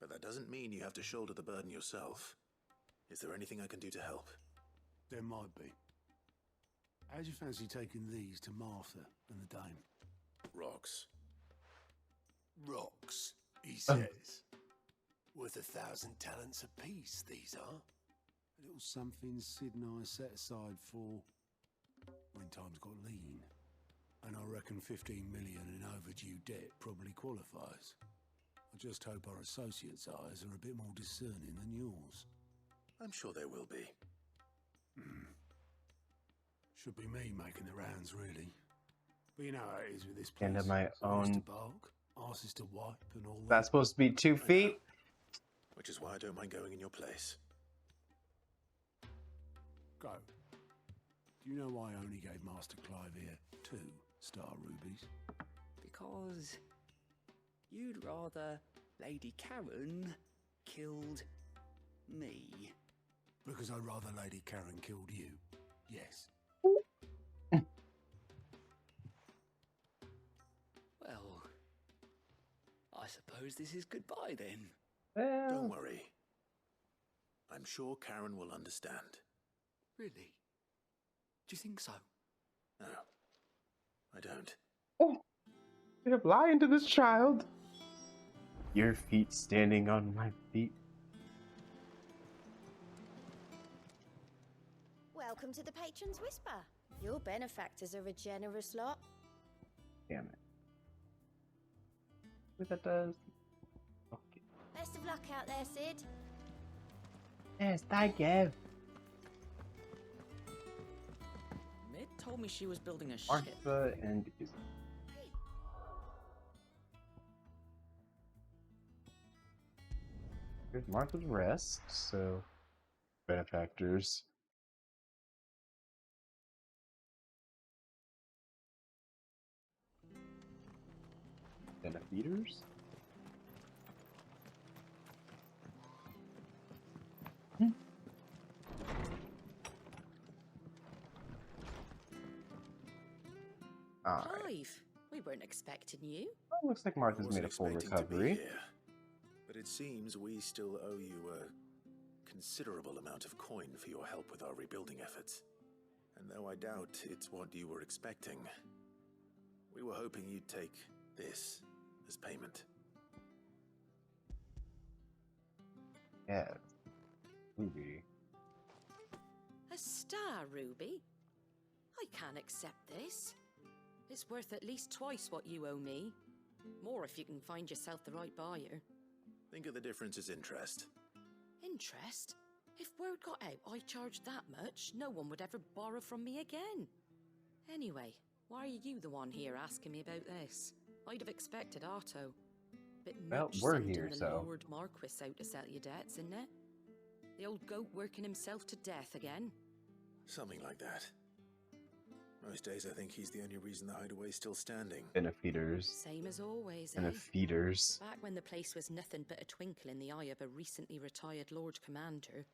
But that doesn't mean you have to shoulder the burden yourself. Is there anything I can do to help? There might be. How'd you fancy taking these to Martha and the dame? Rocks. Rocks, he says. Worth 1,000 talents apiece, these are. A little something Sid and I set aside for when times got lean. And I reckon 15 million in overdue debt probably qualifies. I just hope our associates' eyes are a bit more discerning than yours. I'm sure there will be. Should be me making the rounds, really. But you know how it is with this place. Into my Eyes own. to bark, asses to wipe, and all that. That's supposed to be 2 feet. Which is why I don't mind going in your place. Go. Do you know why I only gave Master Clive here 2 star rubies? Because you'd rather Lady Karen killed me. Because I'd rather Lady Karen killed you. Yes. Well, I suppose this is goodbye then. Don't worry. I'm sure Karen will understand. Really? Do you think so? No, I don't. Oh, you're lying to this child. Your feet standing on my feet. Welcome to the Patron's Whisper. Your benefactors are a generous lot. Damn it. What that does? Okay. Best of luck out there, Sid. Yes, thank you. Mid told me she was building a ship. Martha and here's Martha's rest. So benefactors. Benefeators? Alright. Clive, we weren't expecting you. Well, looks like Martha's I wasn't made a full expecting to be recovery. here, but it seems we still owe you a considerable amount of coin for your help with our rebuilding efforts. And though I doubt it's what you were expecting, we were hoping you'd take this as payment. Yeah. Ruby. A star ruby? I can't accept this. It's worth at least twice what you owe me. More if you can find yourself the right buyer. Think of the difference as interest. Interest? If word got out I charged that much, no one would ever borrow from me again. Anyway, why are you the one here asking me about this? I'd have expected Otto. Bit Well, much we're sending here, the so. Lord Marquis out to settle your debts, isn't it? The old goat working himself to death again. Something like that. Most days I think he's the only reason the hideaway's still standing. Benefeaters. Same as always, eh? Benefeaters. Back when the place was nothing but a twinkle in the eye of a recently retired Lord Commander,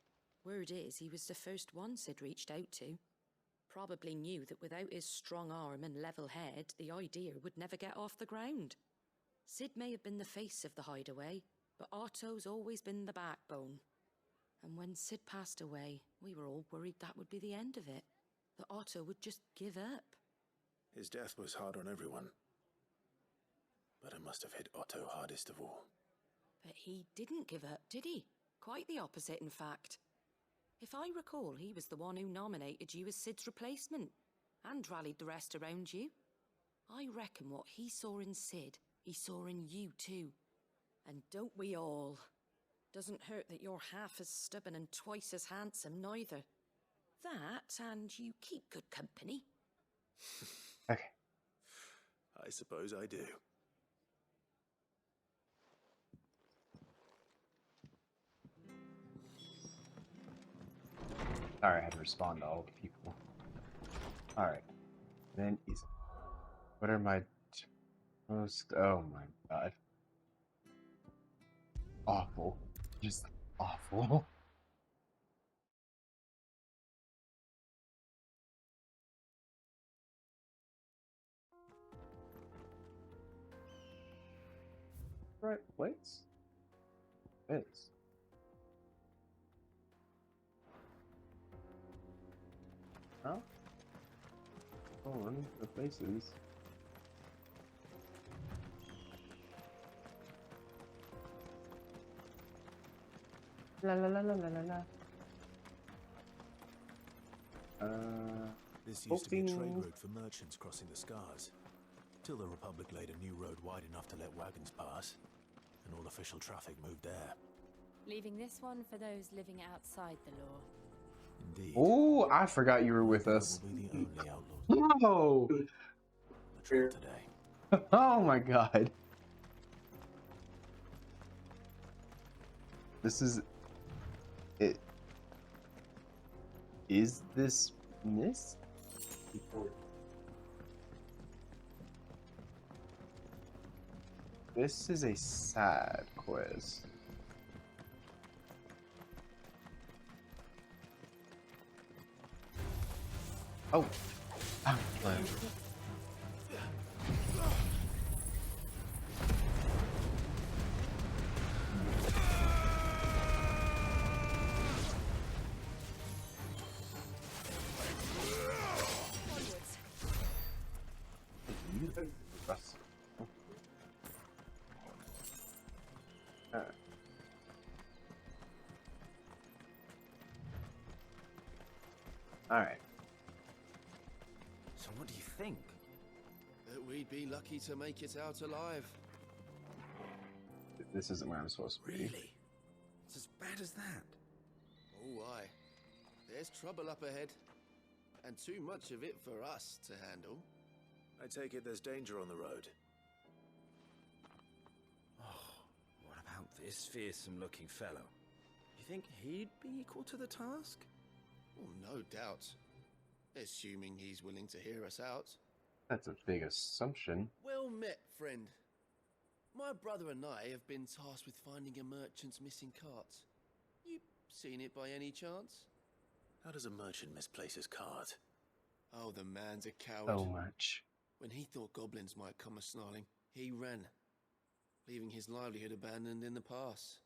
word is he was the first one Sid reached out to. Probably knew that without his strong arm and level head, the idea would never get off the ground. Sid may have been the face of the hideaway, but Otto's always been the backbone. And when Sid passed away, we were all worried that would be the end of it. That Otto would just give up. His death was hard on everyone. But it must have hit Otto hardest of all. But he didn't give up, did he? Quite the opposite, in fact. If I recall, he was the one who nominated you as Sid's replacement, and rallied the rest around you. I reckon what he saw in Sid, he saw in you too. And don't we all? Doesn't hurt that you're half as stubborn and twice as handsome, neither. That, and you keep good company. Okay. I suppose I do. Sorry, I had to respond to all the people. Alright. Then easy. What are my most... Oh my god. Awful. Just awful. right place? It is. Huh? Oh, running for the places. La la la la la la la. This used to be a trade hoping- route for merchants crossing the Scars, till the Republic laid a new road wide enough to let wagons pass, and all official traffic moved there. Leaving this one for those living outside the law. Indeed. Oh, I forgot you were with That us. will be the only outlaw Oh, on the trail today. oh my God. This is it. Is this mist? This is a sad quiz. Oh, I'm glad. All right. So what do you think? That we'd be lucky to make it out alive. This isn't where I'm supposed to be. Really? It's as bad as that? Oh, aye. There's trouble up ahead. And too much of it for us to handle. I take it there's danger on the road. Oh, what about this fearsome-looking fellow? You think he'd be equal to the task? Oh, no doubt. Assuming he's willing to hear us out. That's a big assumption. Well met, friend. My brother and I have been tasked with finding a merchant's missing cart. You seen it by any chance? How does a merchant misplace his cart? Oh, the man's a coward. So much. When he thought goblins might come a-snarling, he ran, leaving his livelihood abandoned in the pass.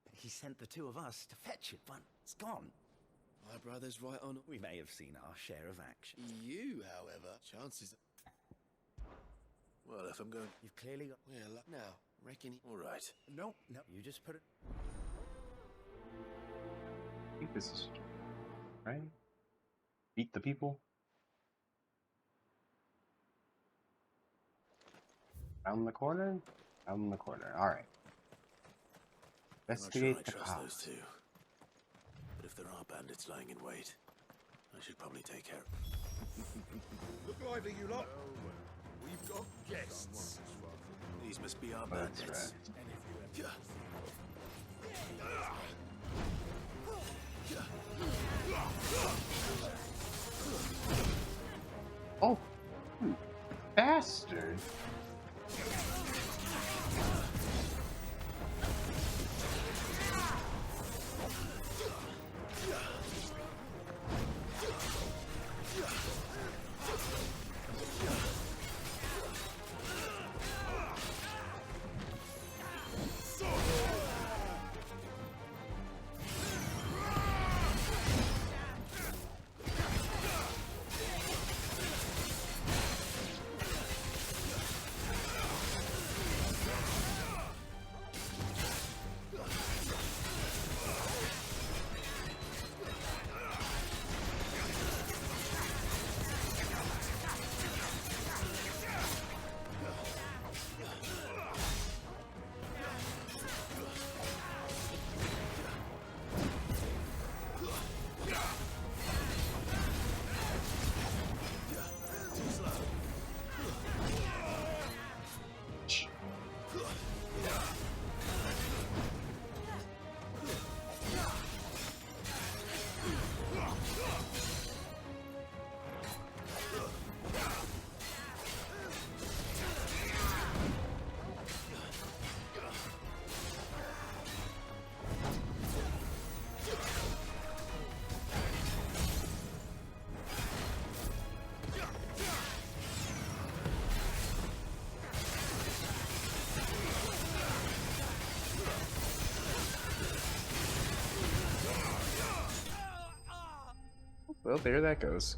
But he sent the two of us to fetch it, but it's gone. My brother's right on. We may have seen our share of action. You, however, chances... Well, if I'm going... You've clearly got... Well, now, reckon... All right. No, you just put it... I think this is right. Beat the people. Down the corner. Down the corner. All right. I'm not sure Investigate I the trust path. those two. But if there are bandits lying in wait, I should probably take care. Look lively, you lot. We've got guests. These must be our That's bandits. Oh, you bastard! Well, there that goes.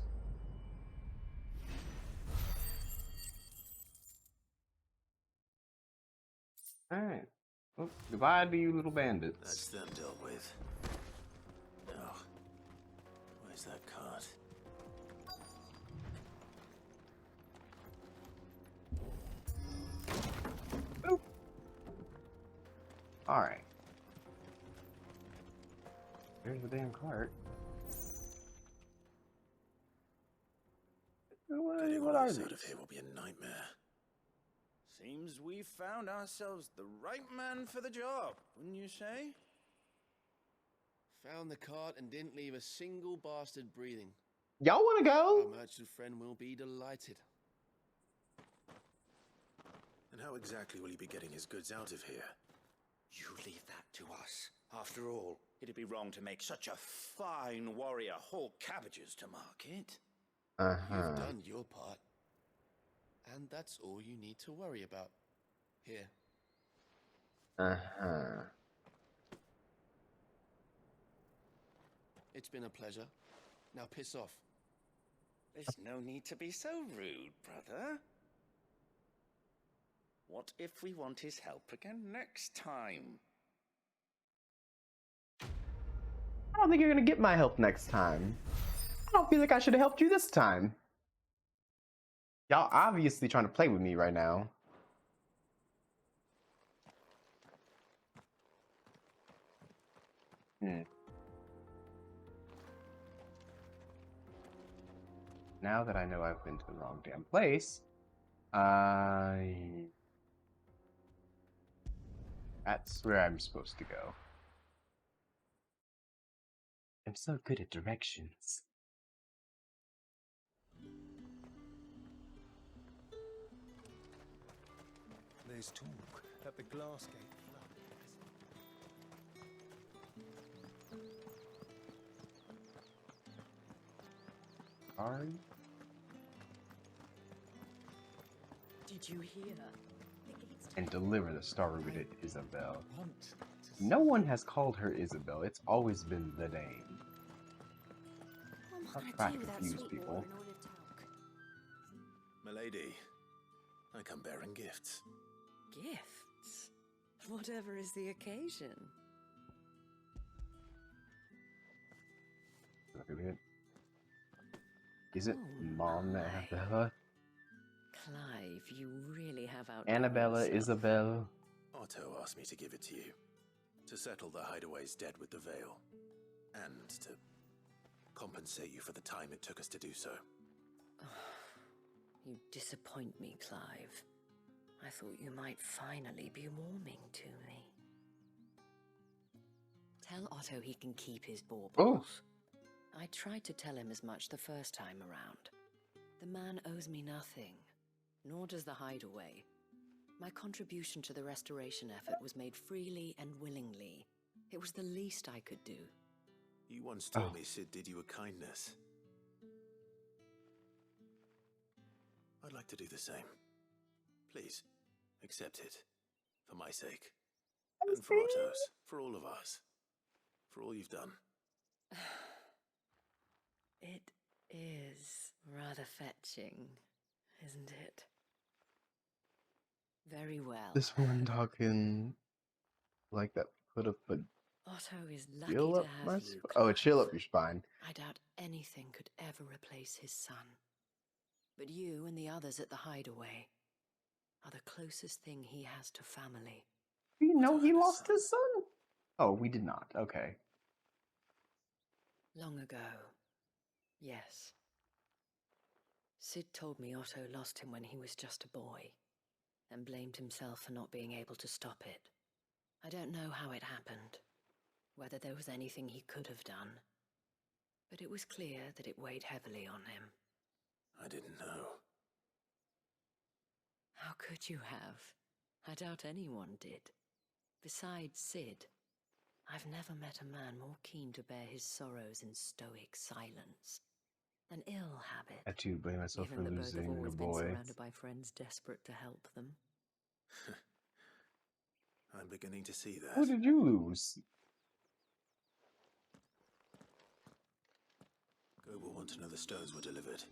Alright. Well, goodbye to you little bandits. That's them dealt with. Now, where's that cart? Boop. Alright. There's the damn cart. Getting What all are this these? out of here will be a nightmare. Seems we found ourselves the right man for the job, wouldn't you say? Found the cart and didn't leave a single bastard breathing. Y'all wanna go? Our merchant friend will be delighted. And how exactly will he be getting his goods out of here? You leave that to us. After all, it'd be wrong to make such a fine warrior haul cabbages to market. You've done your part. And that's all you need to worry about. Here. It's been a pleasure. Now piss off. There's no need to be so rude, brother. What if we want his help again next time? I don't think you're gonna get my help next time. I don't feel like I should have helped you this time. Y'all obviously trying to play with me right now. Now that I know I've been to the wrong damn place, that's where I'm supposed to go. I'm so good at directions. There's talk that the glass gate Sorry? Did you hear? And deliver the star ruby to Isabel. No one has called her Isabel. It's always been the name. Not try to confuse people. Milady, I come bearing gifts. Gifts? Whatever is the occasion. Look at it. Is it Mom Annabella? Clive, you really have outdone Annabella, yourself. Isabel. Otto asked me to give it to you. To settle the hideaway's debt with the veil. And to compensate you for the time it took us to do so. You disappoint me, Clive. I thought you might finally be warming to me. Tell Otto he can keep his baubles. I tried to tell him as much the first time around. The man owes me nothing, nor does the hideaway. My contribution to the restoration effort was made freely and willingly. It was the least I could do. You once told me Sid did you a kindness. I'd like to do the same. Please, accept it. For my sake. And for Otto's. For all of us. For all you've done. It is rather fetching, isn't it? Very well. This one talking like that could have put Otto is lucky chill to up my have you, Oh, Clive. chill up your spine. I doubt anything could ever replace his son. But you and the others at the hideaway are the closest thing he has to family. You know he lost his son? Oh, we did not. Okay. Long ago, yes. Sid told me Otto lost him when he was just a boy, and blamed himself for not being able to stop it. I don't know how it happened, whether there was anything he could have done, but it was clear that it weighed heavily on him. I didn't know. How could you have? I doubt anyone did. Besides Sid, I've never met a man more keen to bear his sorrows in stoic silence. An ill habit. I too blame myself for Given that both have losing the always been boy. surrounded by friends desperate to help them. I'm beginning to see that. Who did you lose? Goebel want to know the stones were delivered.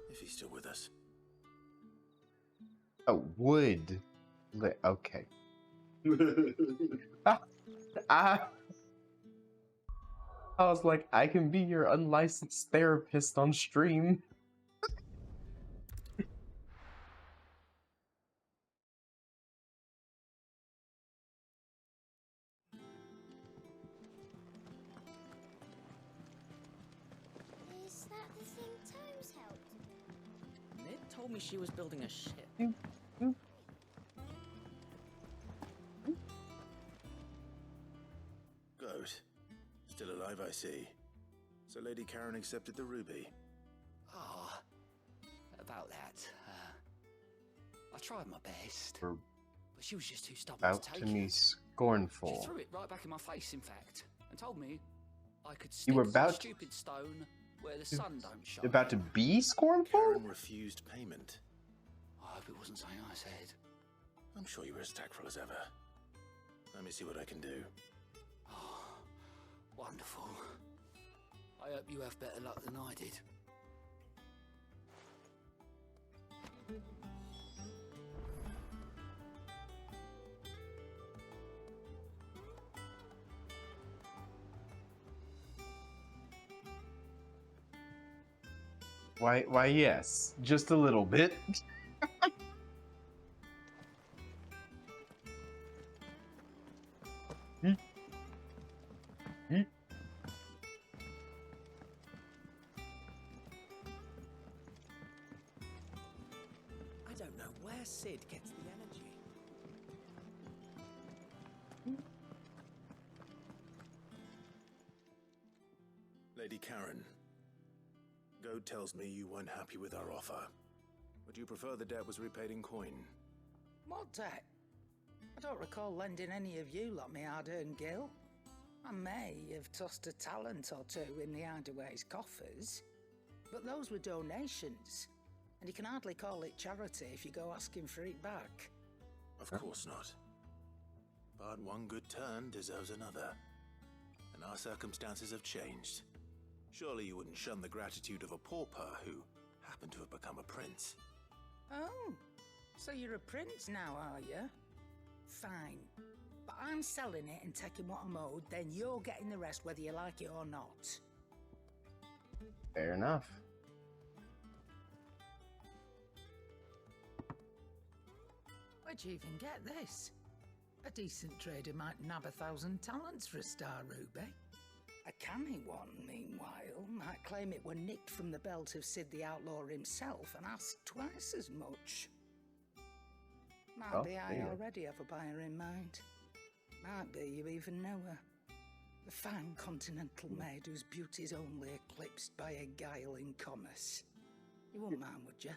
If he's still with us. Oh, wood. Okay. I was like, I can be your unlicensed therapist on stream. Is that the thing Tomes helped? Nid told me she was building a ship. Goat. Still alive, I see. So Lady Karen accepted the ruby. Ah, about that. I tried my best, Or but she was just too stubborn about to to take me it. She scornful. threw it right back in my face, in fact, and told me I could You stick were the about stupid stone where the sun don't shine. About to be scornful? Karen refused payment. I hope it wasn't something I said. I'm sure you were as tactful as ever. Let me see what I can do. Oh, wonderful. I hope you have better luck than I did. Why, yes, just a little bit. I don't know where Sid gets the energy. Lady Karen, Goad tells me you weren't happy with our offer. Would you prefer the debt was repaid in coin? What debt? I don't recall lending any of you lot me hard-earned gil. I may have tossed a talent or two in the Hideaway's coffers, but those were donations, and you can hardly call it charity if you go asking for it back. Of course not. But one good turn deserves another. And our circumstances have changed. Surely you wouldn't shun the gratitude of a pauper who happened to have become a prince. Oh, so you're a prince now, are you? Fine. But I'm selling it and taking what I'm owed, then you're getting the rest whether you like it or not. Fair enough. Where'd you even get this? A decent trader might nab 1,000 talents for a star ruby. A canny one, meanwhile, might claim it were nicked from the belt of Sid the Outlaw himself and ask twice as much. Might be I already have a buyer in mind. Might be you even know her. A fine continental maid whose beauty's only eclipsed by a guile in commerce. You wouldn't mind, would you?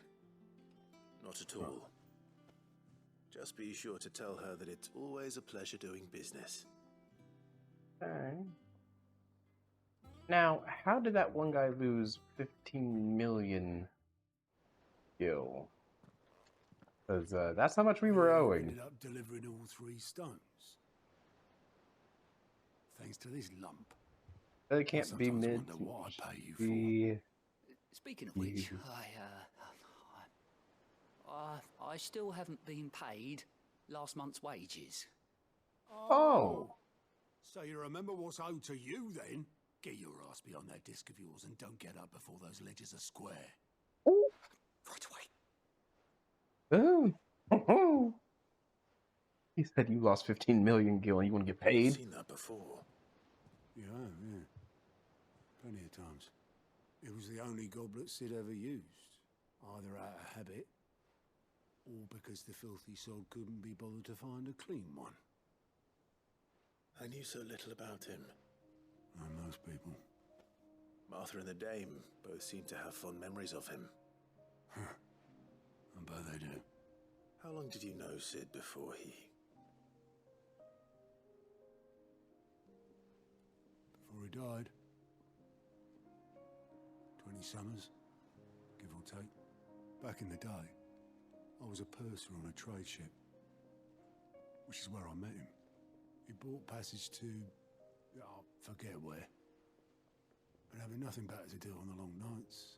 Not at all. Just be sure to tell her that it's always a pleasure doing business. Okay. Now, how did that one guy lose 15 million gil? Because that's how much we were owing. Ended up delivering all 3 stones. Thanks to this lump. It can't be sometimes mid. wonder what I pay you be... Speaking of which, I still haven't been paid last month's wages. Oh. So you remember what's owed to you then? Get your ass behind that disc of yours and don't get up before those ledgers are square. Right away. Oh. Oh. He said you lost 15 million gil and you want to get paid? I've seen that before. Yeah. Plenty of times. It was the only goblet Sid ever used. Either out of habit, or because the filthy sod couldn't be bothered to find a clean one. I knew so little about him. Like most people. Martha and the Dame both seem to have fond memories of him. I bet they do. How long did you know Sid before he... Before he died. 20 summers, give or take. Back in the day, I was a purser on a trade ship, which is where I met him. He bought passage to, I forget where. But Having nothing better to do on the long nights,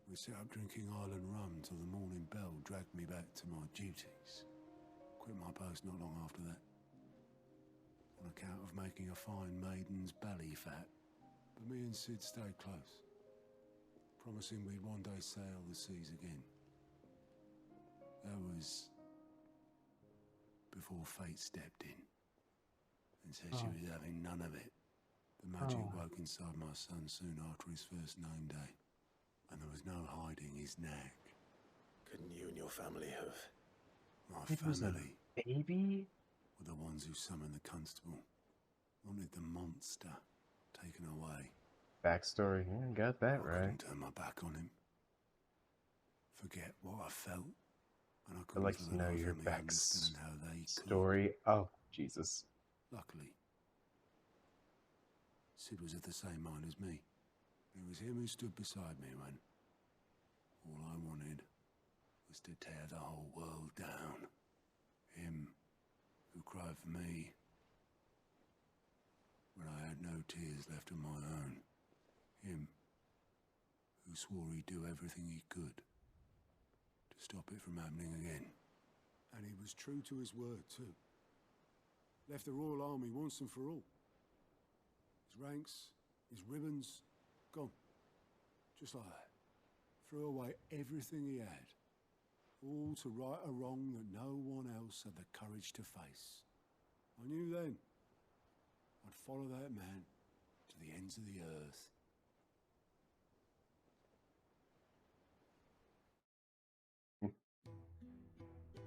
we set up drinking island rum till the morning bell dragged me back to my duties. Quit my post not long after that, on account of making a fine maiden's belly fat. But me and Sid stayed close, promising we'd one day sail the seas again. That was before fate stepped in and said she was having none of it. The magic woke inside my son soon after his first name day, and there was no hiding his knack. Couldn't you and your family have... My family baby were the ones who summoned the constable, wanted the monster taken away. backstory. Yeah, got that I right. couldn't turn my back on him. Forget what I felt, and I I'd couldn't like for to the know life your of me understand how they could. backstory. Oh, Jesus. Luckily, Sid was of the same mind as me. It was him who stood beside me when all I wanted was to tear the whole world down. Him who cried for me when I had no tears left of my own. Him who swore he'd do everything he could to stop it from happening again. And he was true to his word too. Left the Royal Army once and for all. His ranks, his ribbons, gone. Just like that. Threw away everything he had. All to right a wrong that no one else had the courage to face. I knew then I'd follow that man to the ends of the earth.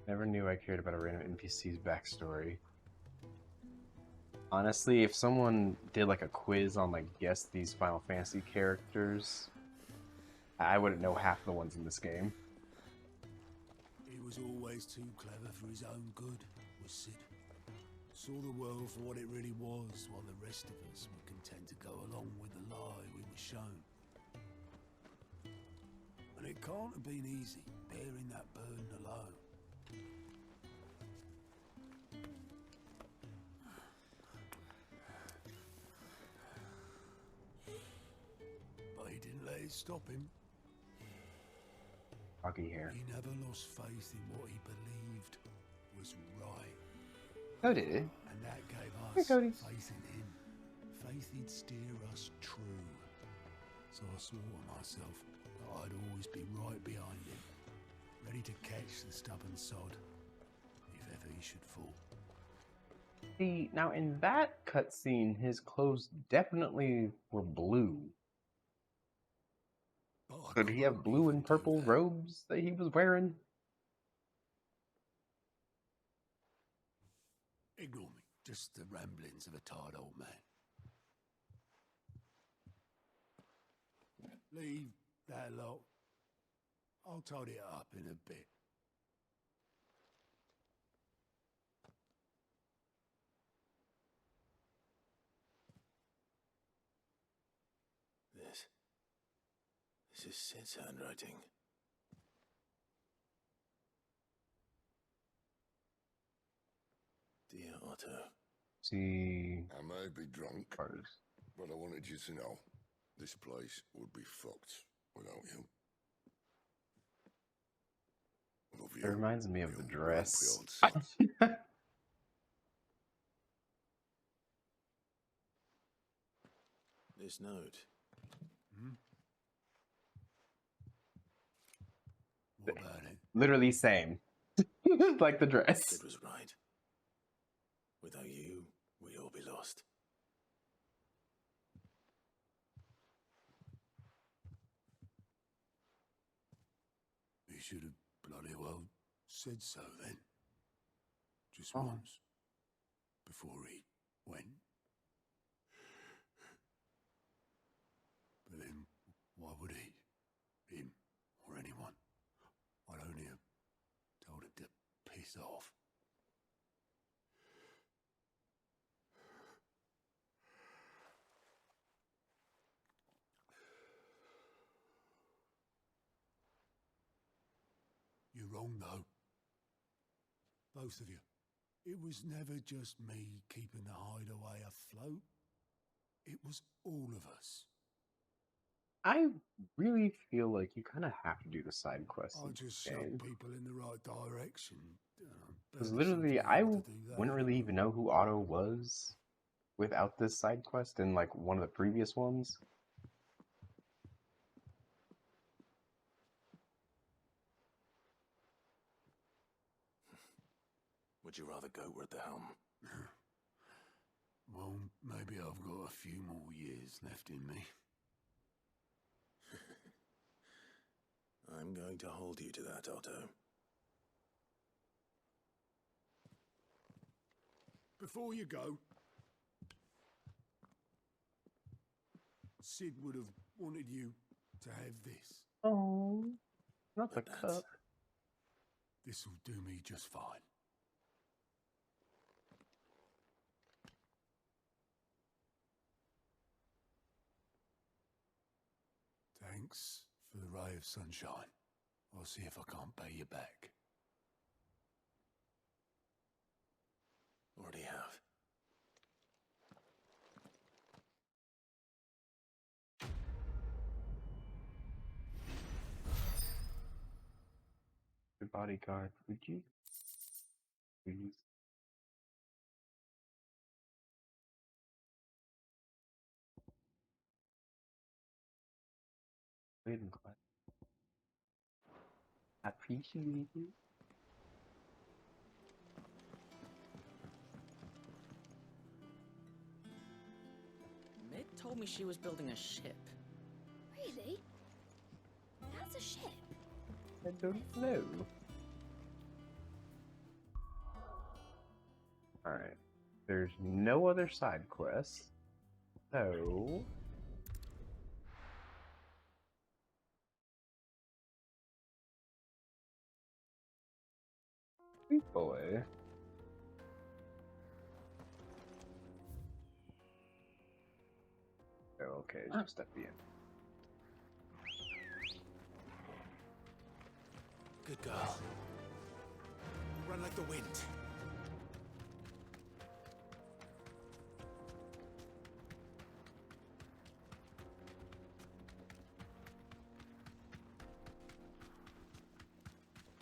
Never knew I cared about a random NPC's backstory. Honestly, if someone did like a quiz on like guess these Final Fantasy characters, I wouldn't know half the ones in this game. He was always too clever for his own good, was Sid. Saw the world for what it really was, while the rest of us were content to go along with the lie we were shown. And it can't have been easy, bearing that burden alone. But he didn't let it stop him. Foggy hair. He never lost faith in what he believed was right. Oh, did it? And that gave Hey, us Cody. faith in him. Faith he'd steer us true. So I swore to myself that I'd always be right behind him, ready to catch the stubborn sod, if ever he should fall. See, now in that cutscene, his clothes definitely were blue. So did he have blue and purple robes that he was wearing? Ignore me. Just the ramblings of a tired old man. Leave that lot. I'll tidy it up in a bit. This is Sid's handwriting. Dear Otto. See. I may be drunk, Cars. but I wanted you to know this place would be fucked without you. Love you. It reminds me of the dress. This note. What about it? Literally same. Like the dress. Sid was right. Without you, we'd all be lost. He should have bloody well said so then. Just Oh. once. Before he went. But then, why would he? Him or anyone? I'd only have told him to piss off. You're wrong, though. Both of you. It was never just me keeping the hideaway afloat. It was all of us. I really feel like you kind of have to do the side quests I in just this shove game. people in the right direction. Because Barely seem to literally, be I able to do that wouldn't really anymore. even know who Otto was without this side quest in like one of the previous ones. Would you rather goat were at the helm? Well, maybe I've got a few more years left in me. I'm going to hold you to that, Otto. Before you go, Sid would have wanted you to have this. Oh, not the cup. This'll do me just fine. Thanks for the ray of sunshine. I'll see if I can't pay you back. Already have. Your bodyguard, would you? Please. Wait, I'm glad. I appreciate it. Mid told me she was building a ship. Really? That's a ship. I don't know. Alright. There's no other side quests. So. Sweet boy. Oh, okay, just at the end. Good girl. Run like the wind.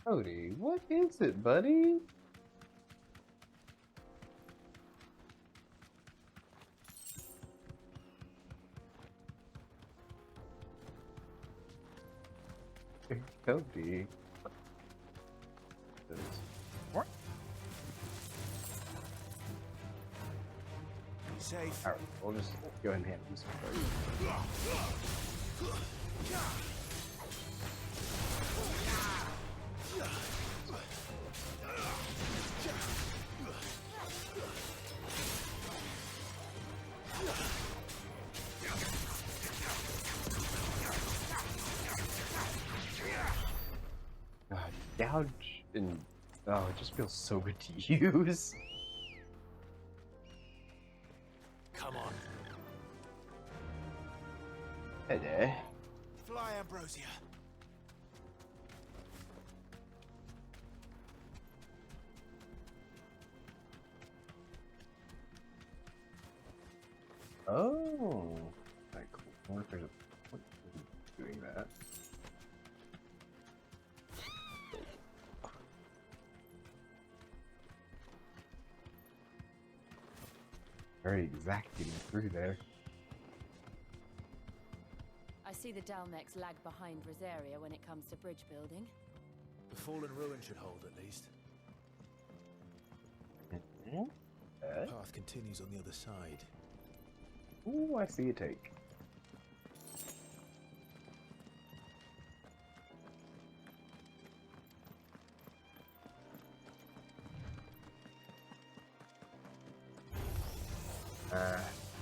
Cody, what is it, buddy? Cody. What? Safe. Alright, we'll just go ahead and handle this one. God, gouge and oh, it just feels so good to use. Come on. Hey there. Fly, Ambrosia. Oh, like, cool. I wonder if there's a point in doing that. Very exacting through there. I see the Dalmex lag behind Rosaria when it comes to bridge building. The fallen ruin should hold at least. The path continues on the other side. Ooh, I see a take.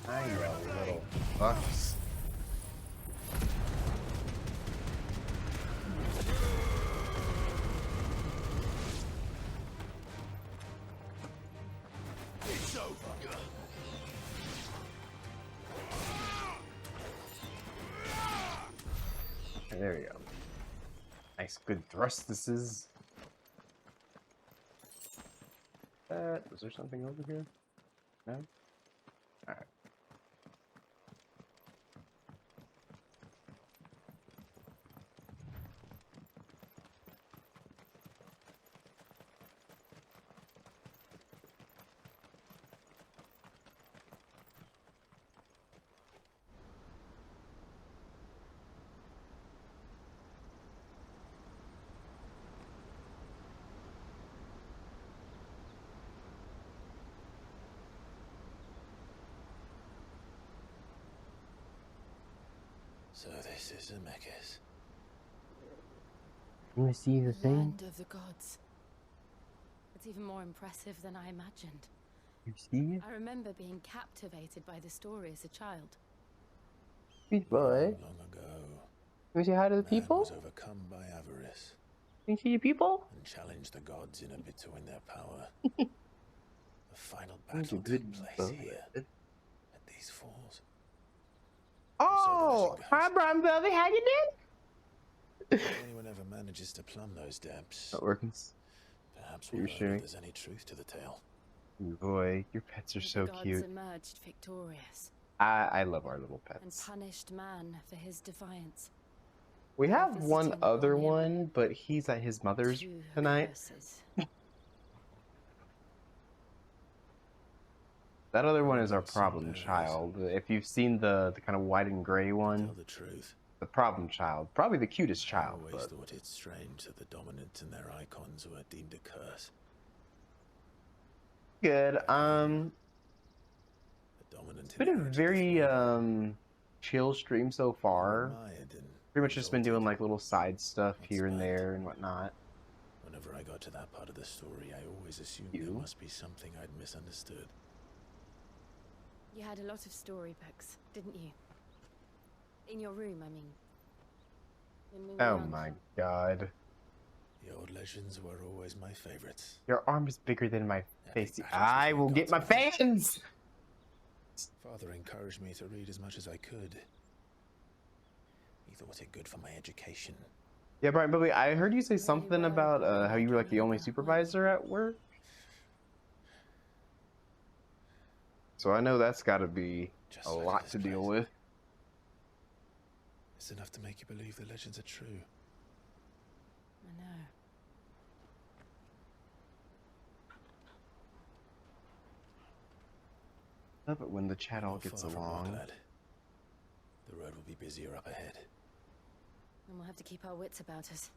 I know, little fucks. It's over. There we go. Nice, good thrust this is. Was there something over here? No? Alright. So this is Zemeckis. Can we see the thing? Land of the gods. It's even more impressive than I imagined. You see it? I remember being captivated by the story as a child. Sweet boy. Long ago, Can we say hi to the man people? was overcome by avarice Can you see the people? and challenged the gods in a bid to win their power. The final battle took place here, at these falls. Oh, hi, Brian Velvet. How you doing? If anyone ever manages to plumb those depths, Not working. perhaps You're we'll learn sharing. if there's any truth to the tale. Boy, your pets are so The gods cute. emerged victorious I love our little and pets. punished man for his defiance. We By have one visiting other on him one, but he's at his mother's two tonight. curses. That other one is our problem child. If you've seen the kind of white and gray one, Tell the truth, the problem child, probably the cutest I child. always But thought it strange that the dominant and their icons were deemed a curse. good. The dominant It's been a very chill stream so far. Pretty much just been doing like little side stuff here and there and whatnot. Whenever I got to that part of the story, I always assumed there must be something I'd misunderstood. You had a lot of storybooks, didn't you? In your room, I mean. When we were Oh young. my god. The old legends were always my favorites. Your arm is bigger than my face. I will get my fans! Father encouraged me to read as much as I could. He thought it good for my education. Yeah, Brian, but wait, I heard you say something about how you were like the only supervisor at work. So I know that's got to be a lot to deal with. It's enough to make you believe the legends are true. I know. Love it when the chat all gets Far from along. Rockland. The road will be busier up ahead. And we'll have to keep our wits about us.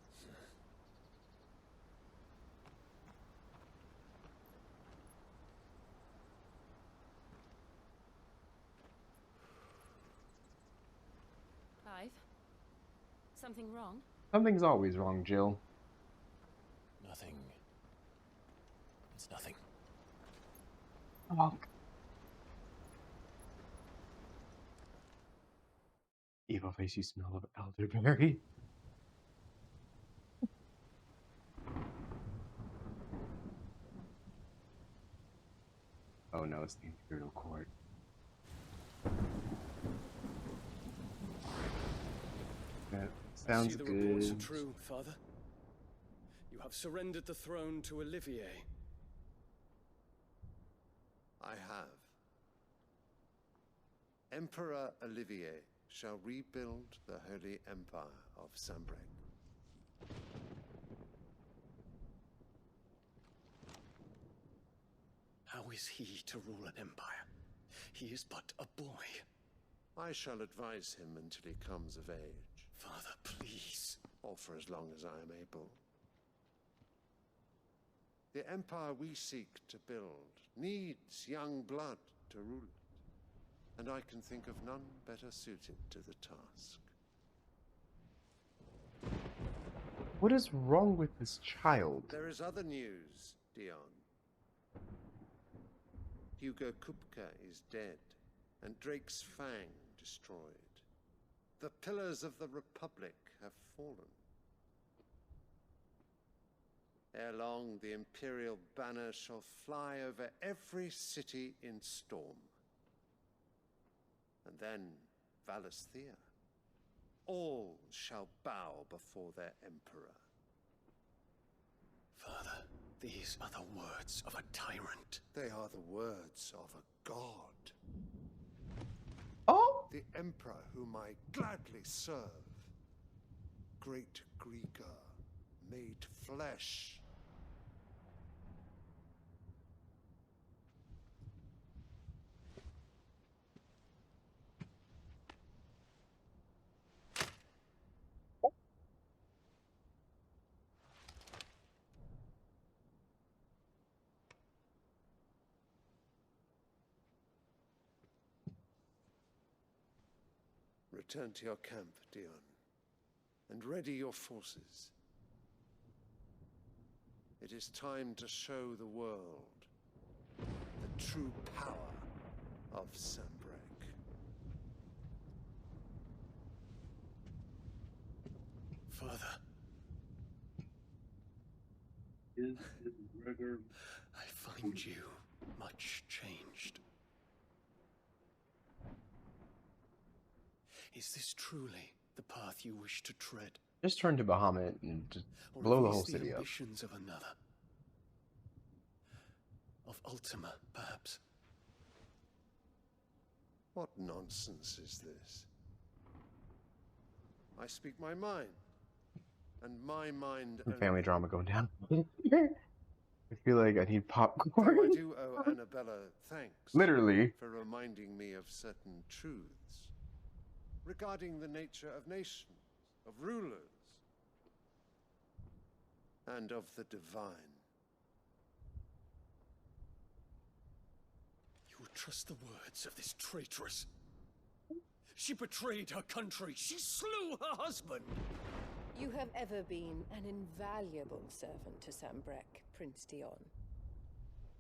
Clive? Something wrong? Something's always wrong, Jill. Nothing. It's nothing. Oh. Evil face, you smell of elderberry. Oh no, it's the Imperial Court. That sounds I see the reports are good. true, Father. You have surrendered the throne to Olivier. I have. Emperor Olivier shall rebuild the Holy Empire of Sambrec. How is he to rule an empire? He is but a boy. I shall advise him until he comes of age. Father, please. Or for as long as I am able. The empire we seek to build needs young blood to rule it, and I can think of none better suited to the task. What is wrong with this child? There is other news, Dion. Hugo Kupka is dead, and Drake's Fang destroyed. The pillars of the Republic have fallen. Ere long, the Imperial banner shall fly over every city in Storm. And then, Valisthea. All shall bow before their Emperor. Father, these are the words of a tyrant. They are the words of a god. Oh! The Emperor whom I gladly serve. Great Grieger, made flesh. Return to your camp, Dion, and ready your forces. It is time to show the world the true power of Sambrek. Father. I find you much changed. Is this truly the path you wish to tread? Just turn to Bahamut and just Or blow are the these whole city up. ambitions of another? Of Ultima, perhaps? What nonsense is this? I speak my mind, and my mind Some only. family drama going down. I feel like I need Though popcorn. I do owe Annabella thanks Literally. for reminding me of certain truths regarding the nature of nations, of rulers, and of the divine. You would trust the words of this traitress? She betrayed her country. She slew her husband. You have ever been an invaluable servant to Sambrek, Prince Dion.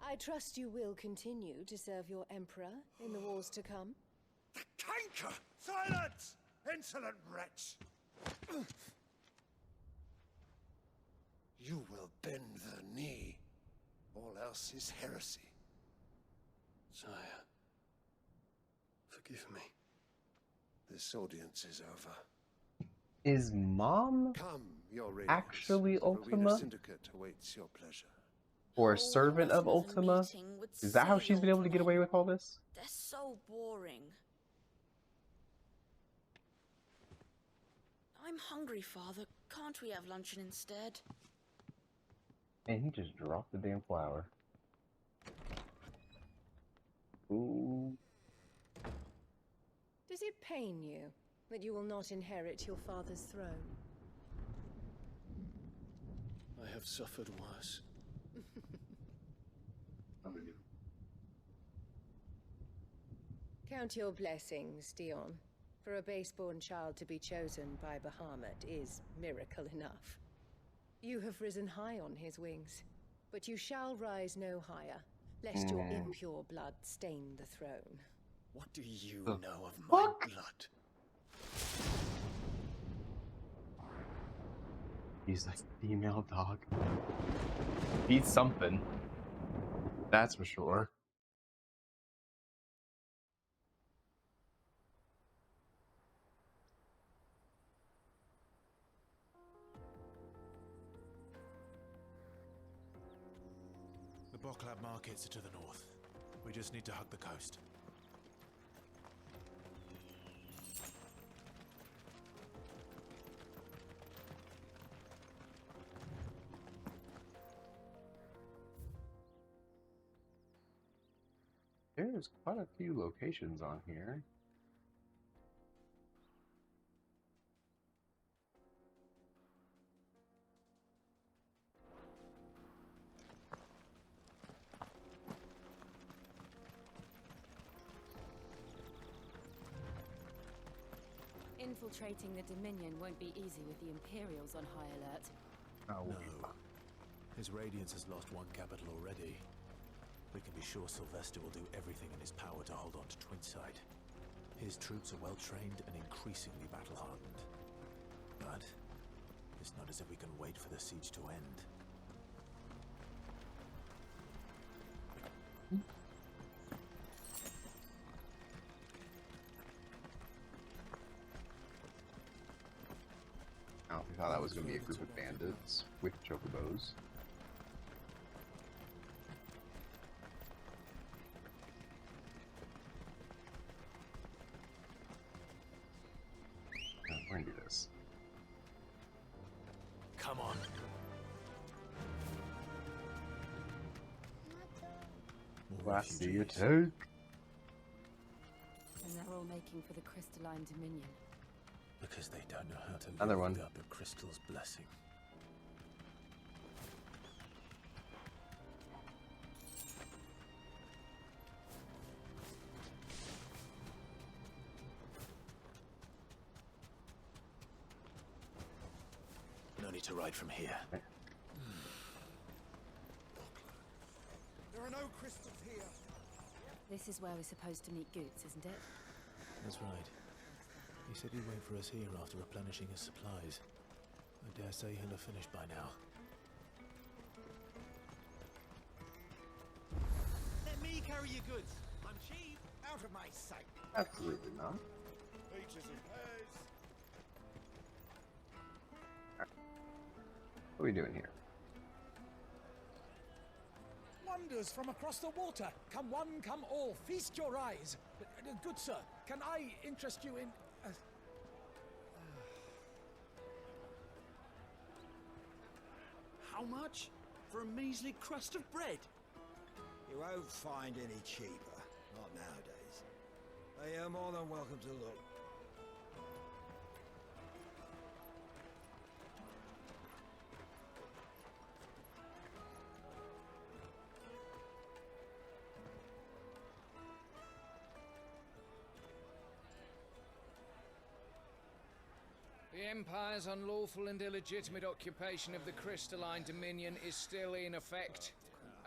I trust you will continue to serve your emperor in the wars to come. The canker! Silence! Insolent wretch! You will bend the knee. All else is heresy. Sire, forgive me. This audience is over. Is Mom Come, your Radiance. actually The Rowena Ultima? Syndicate awaits your pleasure. Or a servant of Ultima? Is that how she's been able to get away with all this? They're so boring. I'm hungry, Father. Can't we have luncheon instead? And he just dropped the damn flower. Ooh. Does it pain you that you will not inherit your father's throne? I have suffered worse. Count your blessings, Dion. For a base-born child to be chosen by Bahamut is miracle enough. You have risen high on his wings, but you shall rise no higher, lest your impure blood stain the throne. What do you know of my blood? He's a female dog. He's something. That's for sure. The Boklab markets are to the north. We just need to hug the coast. There's quite a few locations on here. Infiltrating the Dominion won't be easy with the Imperials on high alert. No. His Radiance has lost one capital already. We can be sure Sylvester will do everything in his power to hold on to Twinside. His troops are well trained and increasingly battle-hardened. But it's not as if we can wait for the siege to end. We thought that was going to be a group of bandits with chocobos. We're going to do this. Come on. I see you take. And they're all making for the Crystalline Dominion. Because they don't know how to Another one. up the crystal's blessing. need to ride from here. There are no crystals here. This is where we're supposed to meet Goots, isn't it? That's right. He said he'd wait for us here after replenishing his supplies. I dare say he'll have finished by now. Let me carry your goods. I'm cheap. Out of my sight. Absolutely not. Peaches and pears. What are we doing here? Wonders from across the water. Come one, come all. Feast your eyes. Good sir, can I interest you in... How much? For a measly crust of bread? You won't find any cheaper. Not nowadays. But you're more than welcome to look. The Empire's unlawful and illegitimate occupation of the Crystalline Dominion is still in effect.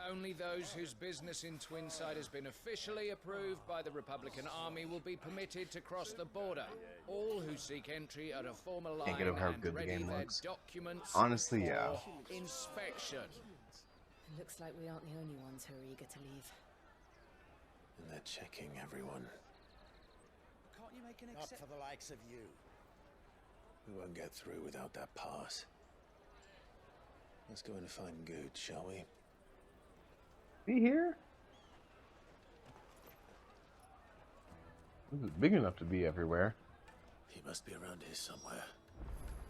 Only those whose business in Twinside has been officially approved by the Republican Army will be permitted to cross the border. All who seek entry are to form a line Can't get over how and good the ready game their looks. documents Honestly, yeah. for inspection. Looks like we aren't the only ones who are eager to leave. And they're checking everyone. Can't you make an exception? Not for the likes of you. We won't get through without that pass. Let's go in and find Good, shall we? Be here? This is big enough to be everywhere. He must be around here somewhere.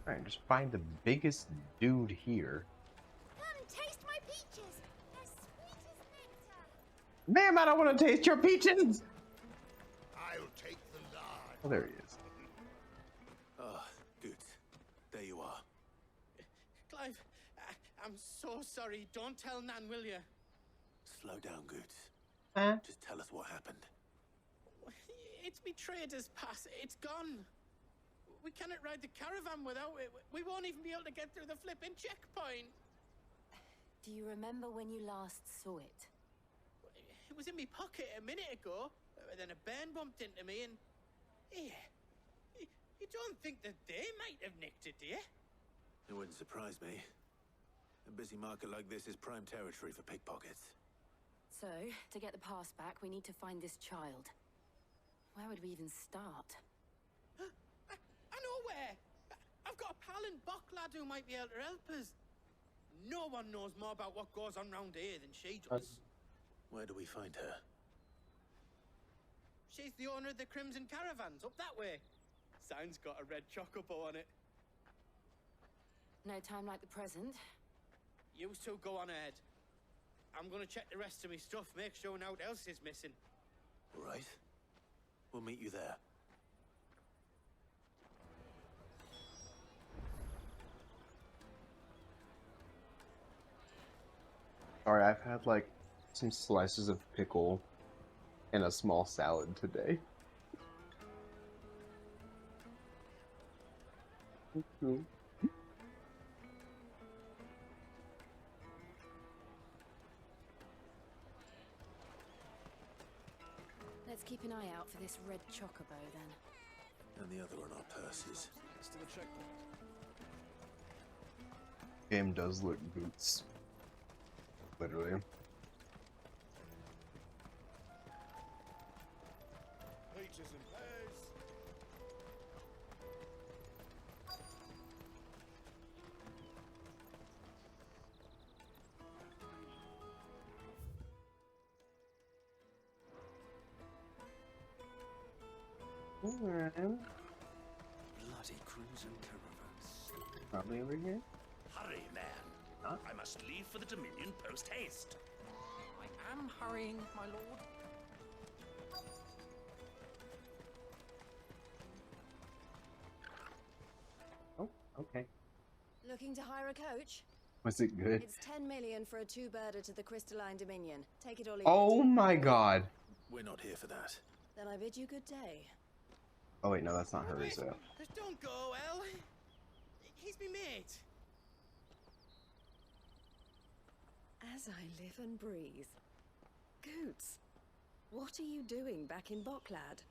Alright, just find the biggest dude here. Come taste my peaches. They're sweet as nectar. Ma'am, I don't want to taste your peaches! I'll take the lard. Oh, there he is. Ah, Good. There you are. Clive, I'm so sorry. Don't tell Nan, will you? Slow down, Good. Huh? Just tell us what happened. It's me trader's pass. It's gone. We cannot ride the caravan without it. We won't even be able to get through the flipping checkpoint. Do you remember when you last saw it? It was in my pocket a minute ago. Then a bairn bumped into me and... Yeah. You don't think that they might have nicked it, do you? It wouldn't surprise me. A busy market like this is prime territory for pickpockets. So, to get the pass back, we need to find this child. Where would we even start? I know where! I've got a pal in Bock lad who might be able to help us. No one knows more about what goes on round here than she does. Where do we find her? She's the owner of the Crimson Caravans, up that way. Sign's got a red chocobo on it. No time like the present. You two go on ahead. I'm gonna check the rest of my stuff, make sure nought else is missing. All right. We'll meet you there. Sorry, I've had like some slices of pickle and a small salad today. Let's keep an eye out for this red chocobo then. And the other on our purses. It's to the checkpoint. Game does look boots. Literally. Peaches and pears. Alright. Bloody crimson caravans. Probably over here. Hurry, man. Huh? I must leave for the Dominion post haste. I am hurrying, my lord. Oh, okay. Looking to hire a coach? Was it good? It's 10 million for a two-birder to the Crystalline Dominion. Take it or leave Oh it. my god. We're not here for that. Then I bid you good day. Oh wait, no, that's not her, is it? Don't go, El. He's me mate. As I live and breathe. Goots, what are you doing back in Boklad?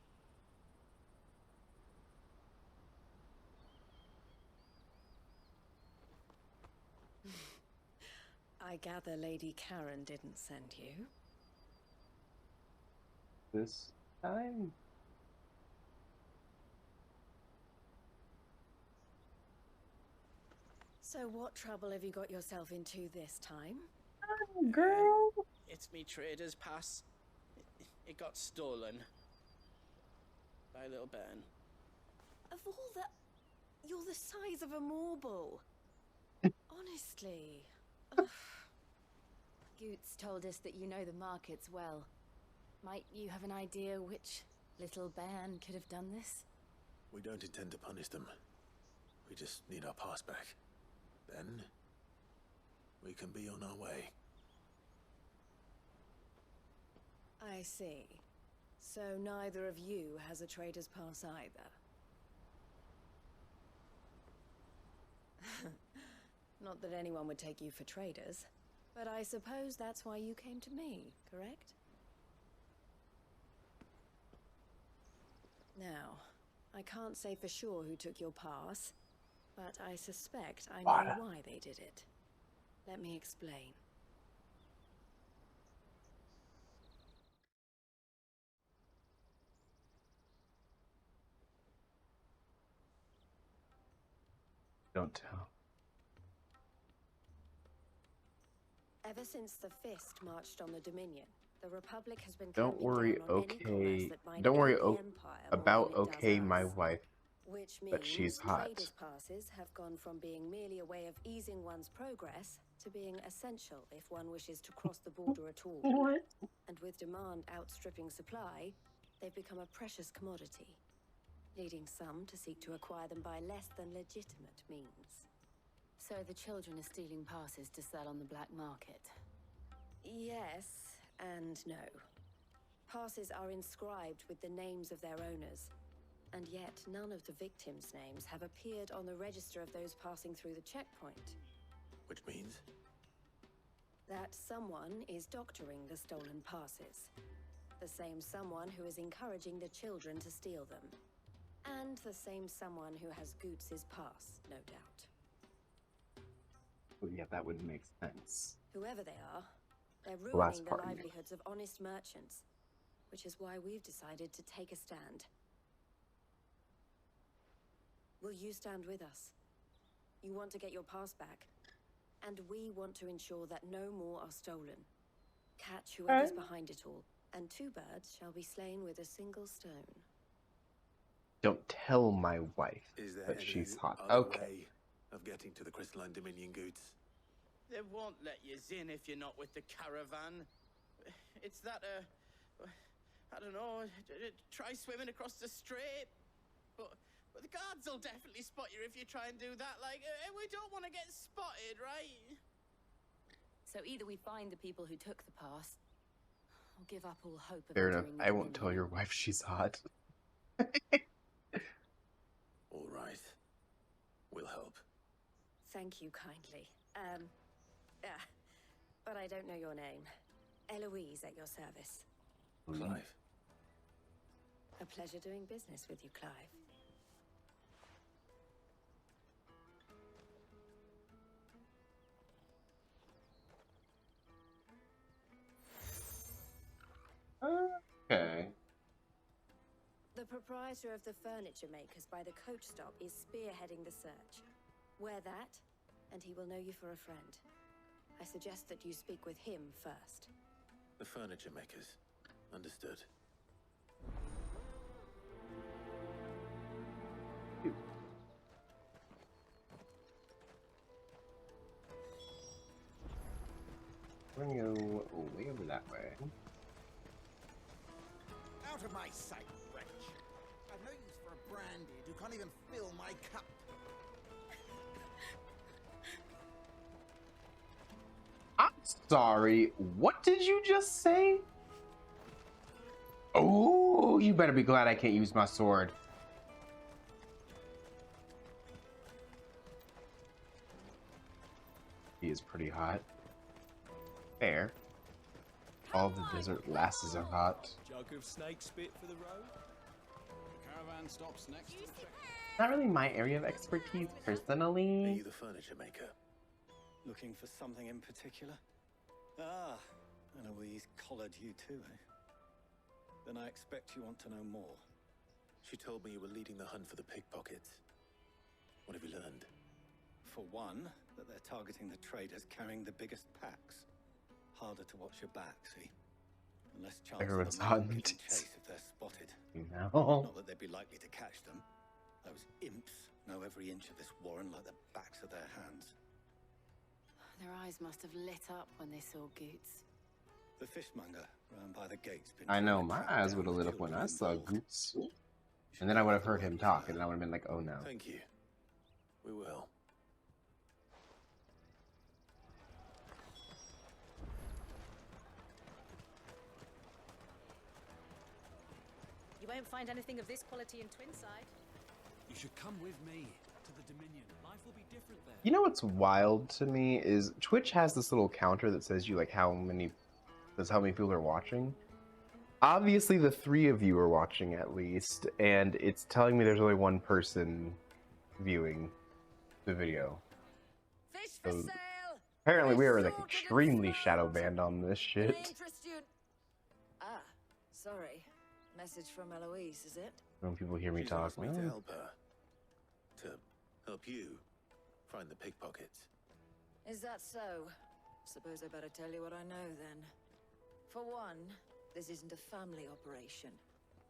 I gather Lady Karen didn't send you. This time? So what trouble have you got yourself into this time? Girl. It's me trader's pass. It got stolen. By little Ben. Of all the... You're the size of a marble. Honestly. Ugh. Goots told us that you know the markets well. Might you have an idea which little bairn could have done this? We don't intend to punish them. We just need our pass back. Then, we can be on our way. I see. So neither of you has a trader's pass either. Not that anyone would take you for traders, but I suppose that's why you came to me, correct? Now, I can't say for sure who took your pass, but I suspect I know why they did it. Let me explain. Don't tell. Ever since the Fist marched on the Dominion, the Republic has been Don't worry, clamping down on any commerce okay. that might Don't worry aid the Empire more about than it does okay, my us. wife. Which But means she's hot. traders' passes have gone from being merely a way of easing one's progress to being essential if one wishes to cross the border at all. What? And with demand outstripping supply, they've become a precious commodity, leading some to seek to acquire them by less than legitimate means. So the children are stealing passes to sell on the black market? Yes and no. Passes are inscribed with the names of their owners, and yet none of the victims' names have appeared on the register of those passing through the checkpoint. Which means? That someone is doctoring the stolen passes. The same someone who is encouraging the children to steal them. And the same someone who has Goots' pass, no doubt. Well, yeah, that would make sense. Whoever they are, they're The last ruining the part, yeah. livelihoods of honest merchants, which is why we've decided to take a stand. Will you stand with us? You want to get your pass back, and we want to ensure that no more are stolen. Catch whoever's behind it all, and two birds shall be slain with a single stone. Don't tell my wife, Is there but any she's hot. other Okay. way of getting to the Crystalline Dominion goods? They won't let you in if you're not with the caravan. It's that, I don't know, try swimming across the strait. But the guards will definitely spot you if you try and do that. Like, we don't want to get spotted, right? So either we find the people who took the pass, or give up all hope of Fair enough. entering the I won't Dominion. tell your wife she's hot. All right. We'll help. Thank you kindly. But I don't know your name. Eloise at your service. Clive. A pleasure doing business with you, Clive. Okay. The proprietor of the furniture makers by the coach stop is spearheading the search. Wear that, and he will know you for a friend. I suggest that you speak with him first. The furniture makers. Understood. We're gonna go way over that way. Out of my sight, wretch. I've no use for a branded who can't even fill my cup. I'm sorry. What did you just say? Oh, you better be glad I can't use my sword. He is pretty hot. Fair. All the desert lasses are hot. Jug of snake spit for the road. The caravan stops next to the check. Not really my area of expertise Are personally. you the furniture maker? Looking for something in particular? Ah, Eloise collared you too, eh? Then I expect you want to know more. She told me you were leading the hunt for the pickpockets. What have you learned? For one, that they're targeting the traders carrying the biggest packs. Harder to watch your back, see? And less chance Everyone's of them giving hunted. chase if they're spotted. No. Not that they'd be likely to catch them. Those imps know every inch of this warren like the backs of their hands. Their eyes must have lit up when they saw Goots. The fishmonger round by the gate's been I know, trying to my track eyes down would have the lit up when I children saw involved. Goots. And then I would have heard him talk, and I would have been like, oh no. Thank you. We will. You won't find anything of this quality in Twinside. You should come with me to the Dominion. Life will be different there. You know what's wild to me is Twitch has this little counter that says you like how many people are watching. Obviously the 3 of you are watching at least, and it's telling me there's only 1 person viewing the video. Fish for So, sale! apparently we are like extremely shadow banned on this shit. Ah, sorry. Message from Eloise, is it? When people hear me She's talk, asked me to "Oh, help her. To help you find the pickpockets. Is that so? Suppose I better tell you what I know then. For one, this isn't a family operation.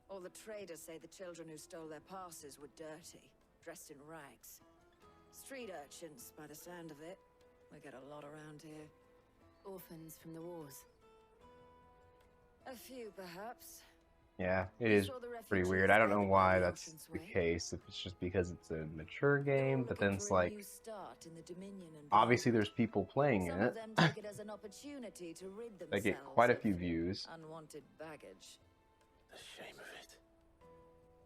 All the traders say the children who stole their passes were dirty, dressed in rags. Street urchins, by the sound of it. We get a lot around here. Orphans from the wars. A few, perhaps. Yeah, it is pretty weird. I don't know why that's the case. If it's just because it's a mature game, but then it's like, obviously there's people playing Some it of them take it as an opportunity to rid that themselves get quite a of few views. unwanted baggage. The shame of it.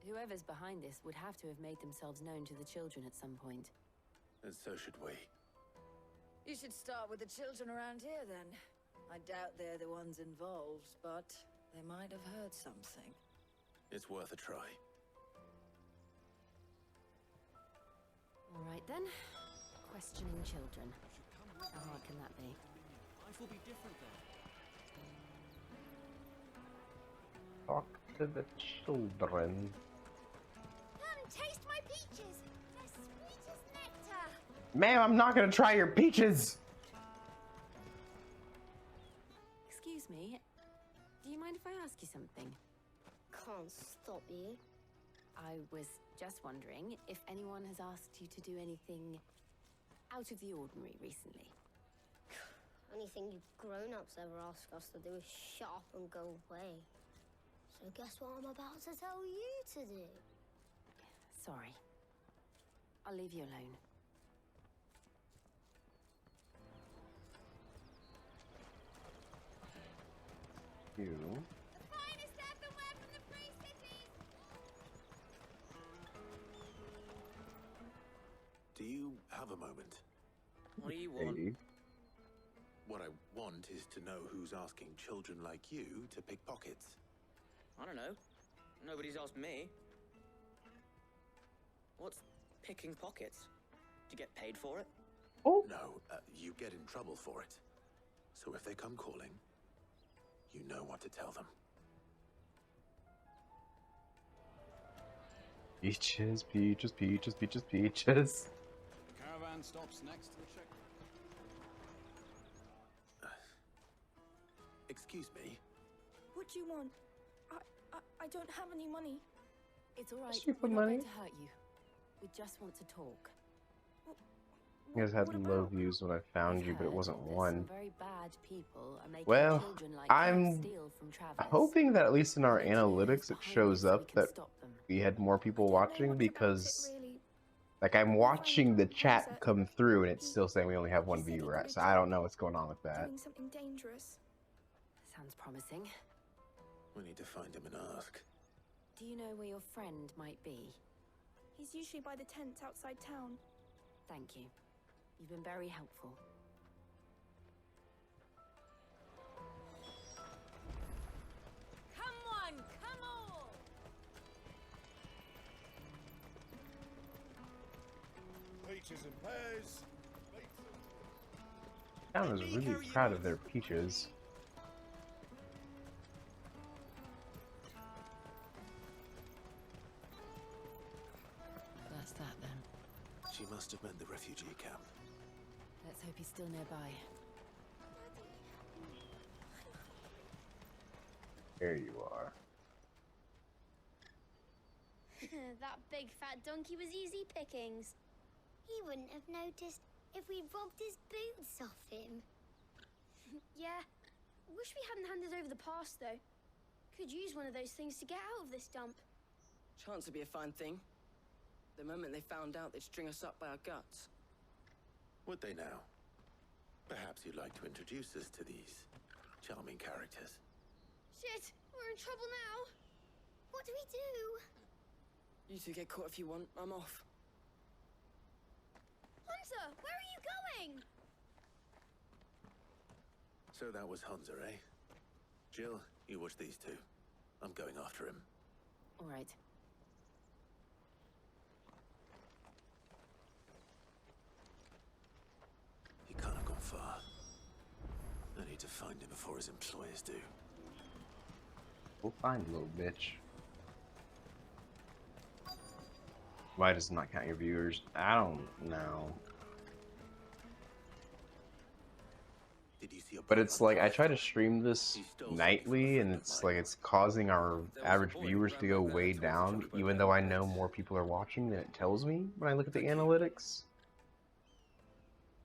Whoever's behind this would have to have made themselves known to the children at some point. And so should we. You should start with the children around here then. I doubt they're the ones involved, but they might have heard something. It's worth a try. All right then. Questioning children. How hard can that be? Life will be different there. Talk to the children. Come taste my peaches. They're sweet as nectar. Ma'am, I'm not gonna try your peaches! Excuse me. Do you mind if I ask you something? Can't stop you. I was just wondering if anyone has asked you to do anything out of the ordinary recently. Anything you grown-ups ever ask us to do is shut up and go away. So guess what I'm about to tell you to do? Sorry. I'll leave you alone. You. The finest earthenware from the Free Cities! Do you have a moment? What do you want? Hey. What I want is to know who's asking children like you to pick pockets. I don't know. Nobody's asked me. What's picking pockets? Do you get paid for it? Oh. No, you get in trouble for it. So if they come calling, you know what to tell them. Peaches, peaches, peaches, peaches, peaches. The caravan stops next to the check. Excuse me. What do you want? I don't have any money. It's all right. Stupid We're not money. going to hurt you. We just want to talk. You guys had low views when I found you, but it wasn't one. Some very bad people are making Well, children like I'm you steal from travelers. hoping that at least in our analytics it shows up that we had more people watching, because like I'm watching the chat come through and it's still saying we only have 1 viewer. So I don't know what's going on with that. Doing something dangerous. Sounds promising. We need to find him and ask. Do you know where your friend might be? He's usually by the tents outside town. Thank you. You've been very helpful. one, come all! Peaches and pears. Town is really proud of their peaches. That's that then. She must have meant the refugee camp. Let's hope he's still nearby. There you are. That big fat donkey was easy pickings. He wouldn't have noticed if we robbed his boots off him. Yeah. Wish we hadn't handed over the pass, though. Could use one of those things to get out of this dump. Chance would be a fine thing. The moment they found out, they'd string us up by our guts. Would they now? Perhaps you'd like to introduce us to these charming characters. Shit, we're in trouble now. What do we do? You two get caught if you want. I'm off. Hunter, where are you going? So that was Hunter, eh? Jill, you watch these two. I'm going after him. All right. He can't have gone far. I need to find him before his employers do. We'll find little bitch. Why does it not count your viewers? I don't know. Did you see a But it's like I try to stream this nightly, and it's like it's causing our average viewers to go way down, even though I know more people are watching than it tells me when I look at the analytics.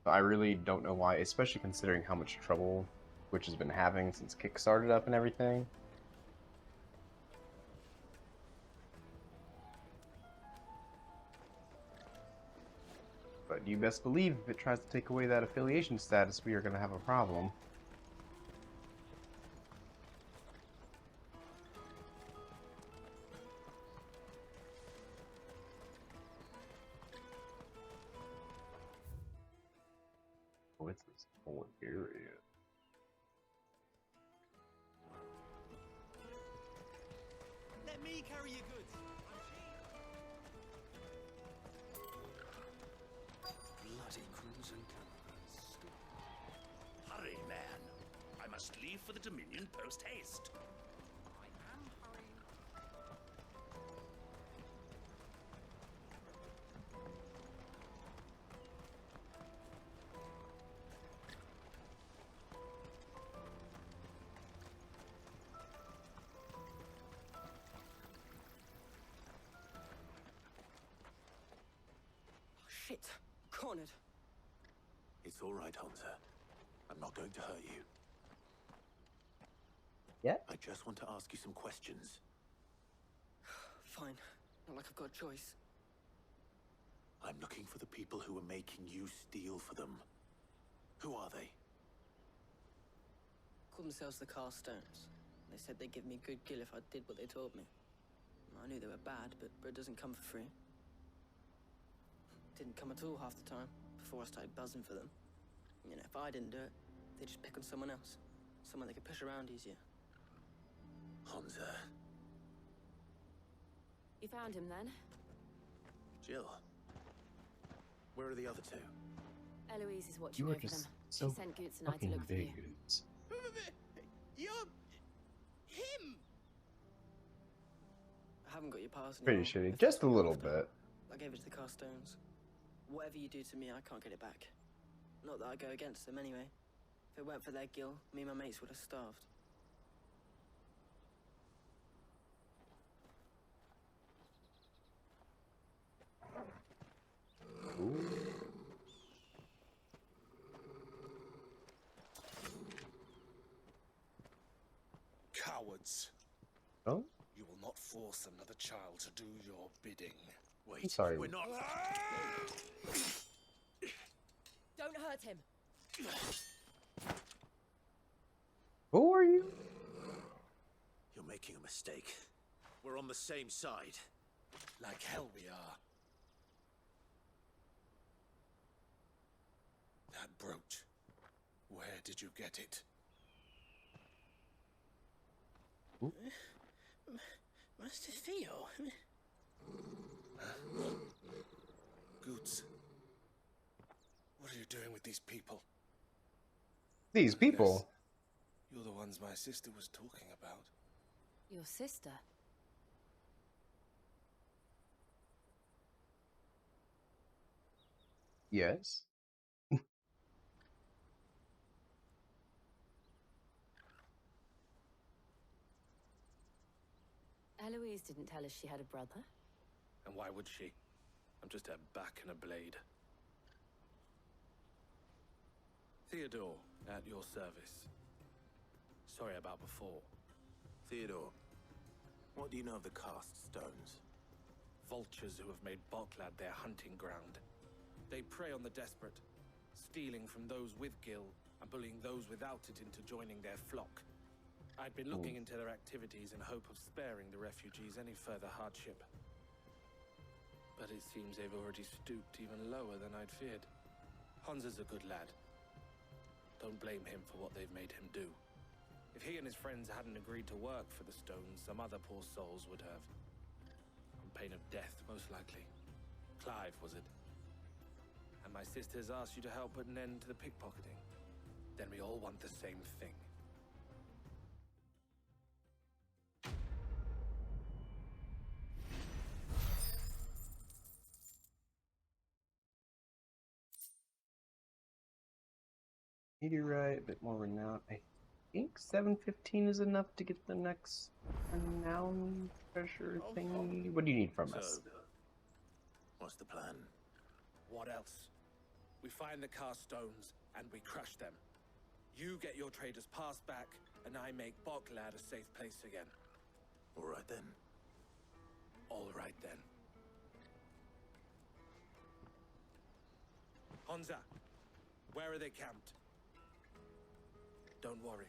So I really don't know why, especially considering how much trouble Twitch has been having since Kick started up and everything. But you best believe if it tries to take away that affiliation status, we are going to have a problem. What's this whole area? Let me carry your goods. Bloody crimson caravans. Hurry, man. I must leave for the Dominion post haste. I am hurrying. Shit. Cornered. It's all right, Hunter. I'm not going to hurt you. Yeah? I just want to ask you some questions. Fine. Not like I've got a choice. I'm looking for the people who are making you steal for them. Who are they? Call themselves the Carstones. They said they'd give me good gill if I did what they told me. I knew they were bad, but bread doesn't come for free. Didn't come at all half the time, before I started buzzing for them. You know, if I didn't do it, they'd just pick on someone else. Someone they could push around easier. Hunter. You found him then? Jill. Where are the other two? Eloise is watching You are over them. just She so sent Goots and I to fucking look for you. big. You're... him! I haven't got your pass Pretty anymore. shitty. Just a little bit. I gave it to the Carstones. Whatever you do to me, I can't get it back. Not that I go against them anyway. If it weren't for their gill, me and my mates would have starved. Cowards. Oh? You will not force another child to do your bidding. Wait, I'm sorry. we're not... Don't hurt him. Who are you? You're making a mistake. We're on the same side. Like hell we are. That brooch. Where did you get it? Master Theo? Goots. What are you doing with these people? These people? You're the ones my sister was talking about. Your sister? Yes. Eloise didn't tell us she had a brother. And why would she? I'm just her back and a blade. Theodore, at your service. Sorry about before. Theodore, what do you know of the cast stones? Vultures who have made Boklad their hunting ground. They prey on the desperate, stealing from those with gil and bullying those without it into joining their flock. I'd been looking into their activities in hope of sparing the refugees any further hardship. But it seems they've already stooped even lower than I'd feared. Hansa's a good lad. Don't blame him for what they've made him do. If he and his friends hadn't agreed to work for the stones, some other poor souls would have. On pain of death, most likely. Clive, was it? And my sisters asked you to help put an end to the pickpocketing. Then we all want the same thing. Meteorite, a bit more renown. I think 715 is enough to get the next renown treasure thingy. What do you need from us? What's the plan? What else? We find the cast stones and we crush them. You get your traders' pass back, and I make Boklad a safe place again. All right then. All right then. Hansa, where are they camped? Don't worry.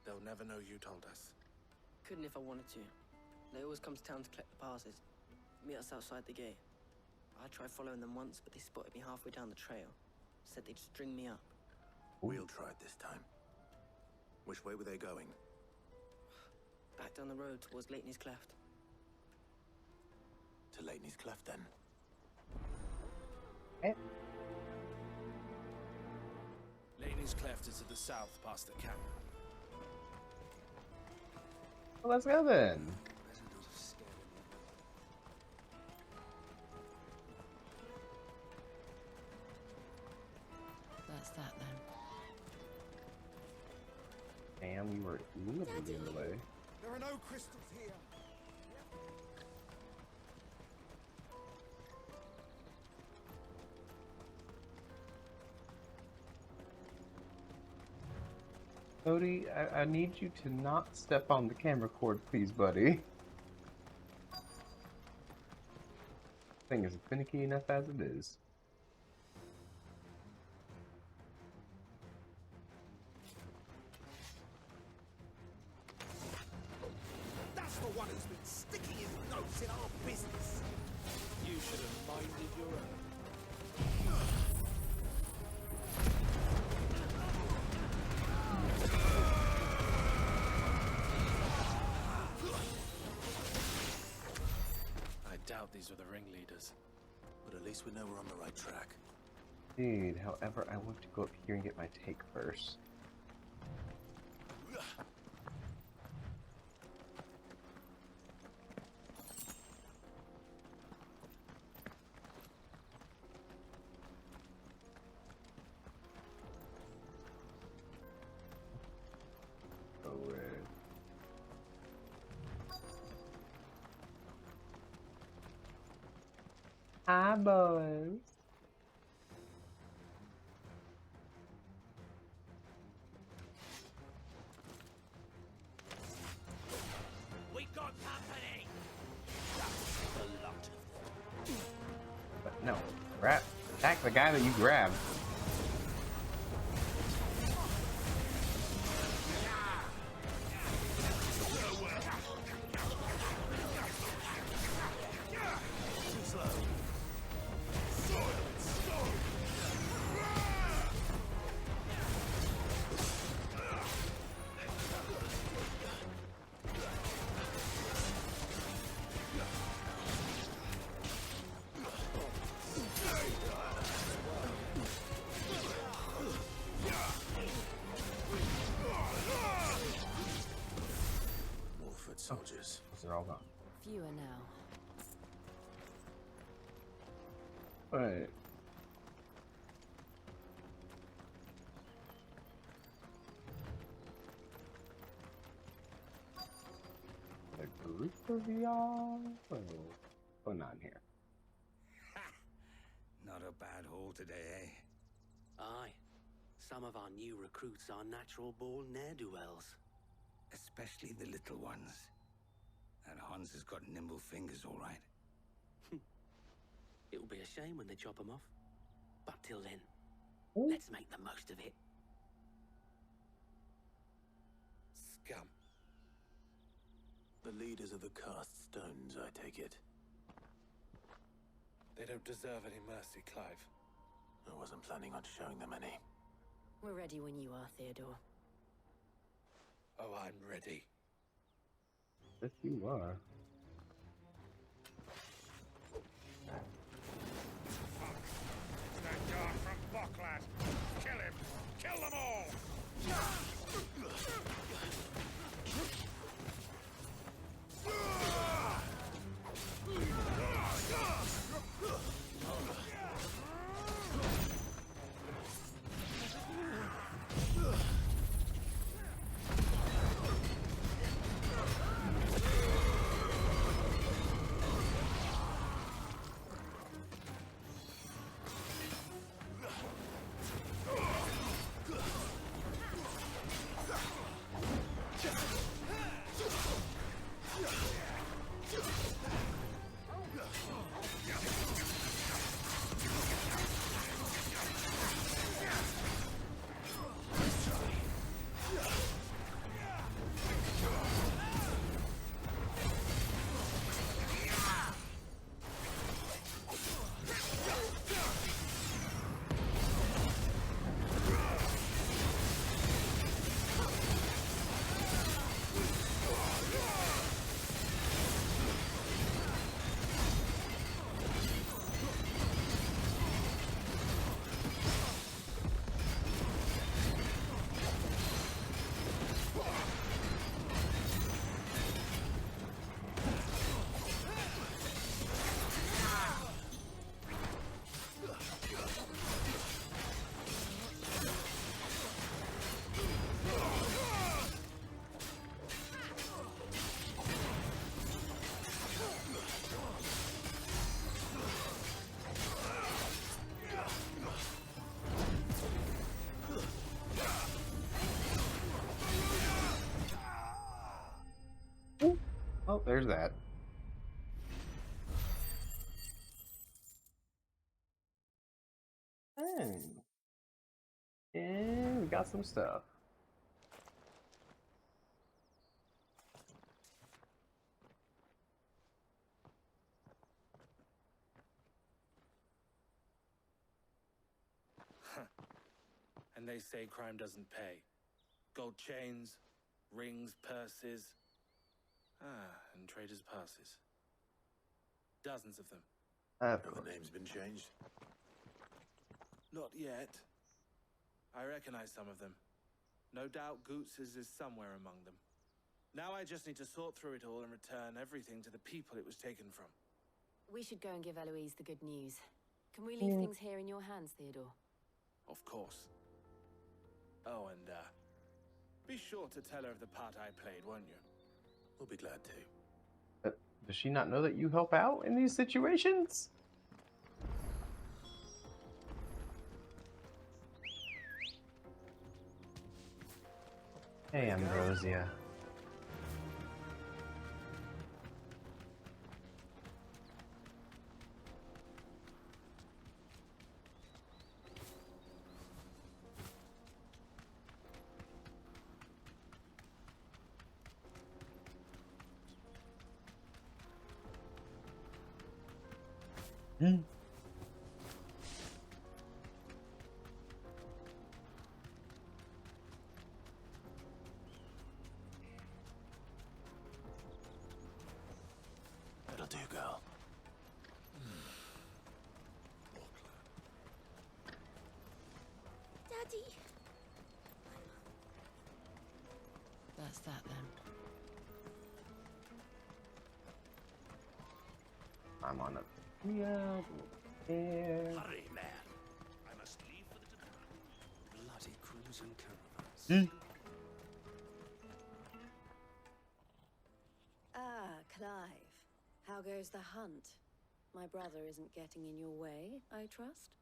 They'll never know you told us. Couldn't if I wanted to. They always come to town to collect the passes. Meet us outside the gate. I tried following them once, but they spotted me halfway down the trail. Said they'd string me up. We'll try it this time. Which way were they going? Back down the road towards Leighton's Cleft. To Leighton's Cleft, then. Leighton's Cleft is to the south, past the camp. Well, let's go then. That's that then. Damn, we were moving the other way. There are no crystals here. Cody, I need you to not step on the camera cord, please, buddy. Thing is finicky enough as it is. That's the one who's been sticking his nose in our business. You should have minded your own. I doubt these were the ringleaders. But at least we know we're on the right track. Indeed, however, I want to go up here and get my take first. Hi, boys. We got company. That's a lot of them. But no, attack the guy that you grabbed. they're all gone. Fewer now. Alright. A group of y'all? What's going on here? Not a bad haul today, eh? Aye. Some of our new recruits are natural-born ne'er-do-wells. Especially the little ones. That Hans has got nimble fingers, all right. It'll be a shame when they chop them off. But till then, let's make the most of it. Scum. The leaders of the cast stones, I take it. They don't deserve any mercy, Clive. I wasn't planning on showing them any. We're ready when you are, Theodore. Oh, I'm ready. Yes, you are. It's that guard from Bocklad. Kill him! Kill them all! Oh, there's that. Hey. And we got some stuff. And they say crime doesn't pay. Gold chains, rings, purses. And traders' passes. Dozens of them. Have the names been changed? Not yet. I recognize some of them. No doubt Goots's is somewhere among them. Now I just need to sort through it all and return everything to the people it was taken from. We should go and give Eloise the good news. Can we leave things here in your hands, Theodore? Of course. Oh, and be sure to tell her of the part I played, won't you? We'll be glad to. Does she not know that you help out in these situations? Hey, Ambrosia. That'll do, girl. Daddy! That's that then. climb on up. Yeah, there. Hurry, man. I must leave for the Bloody crimson caravans. Ah, Clive. How goes the hunt? My brother isn't getting in your way, I trust?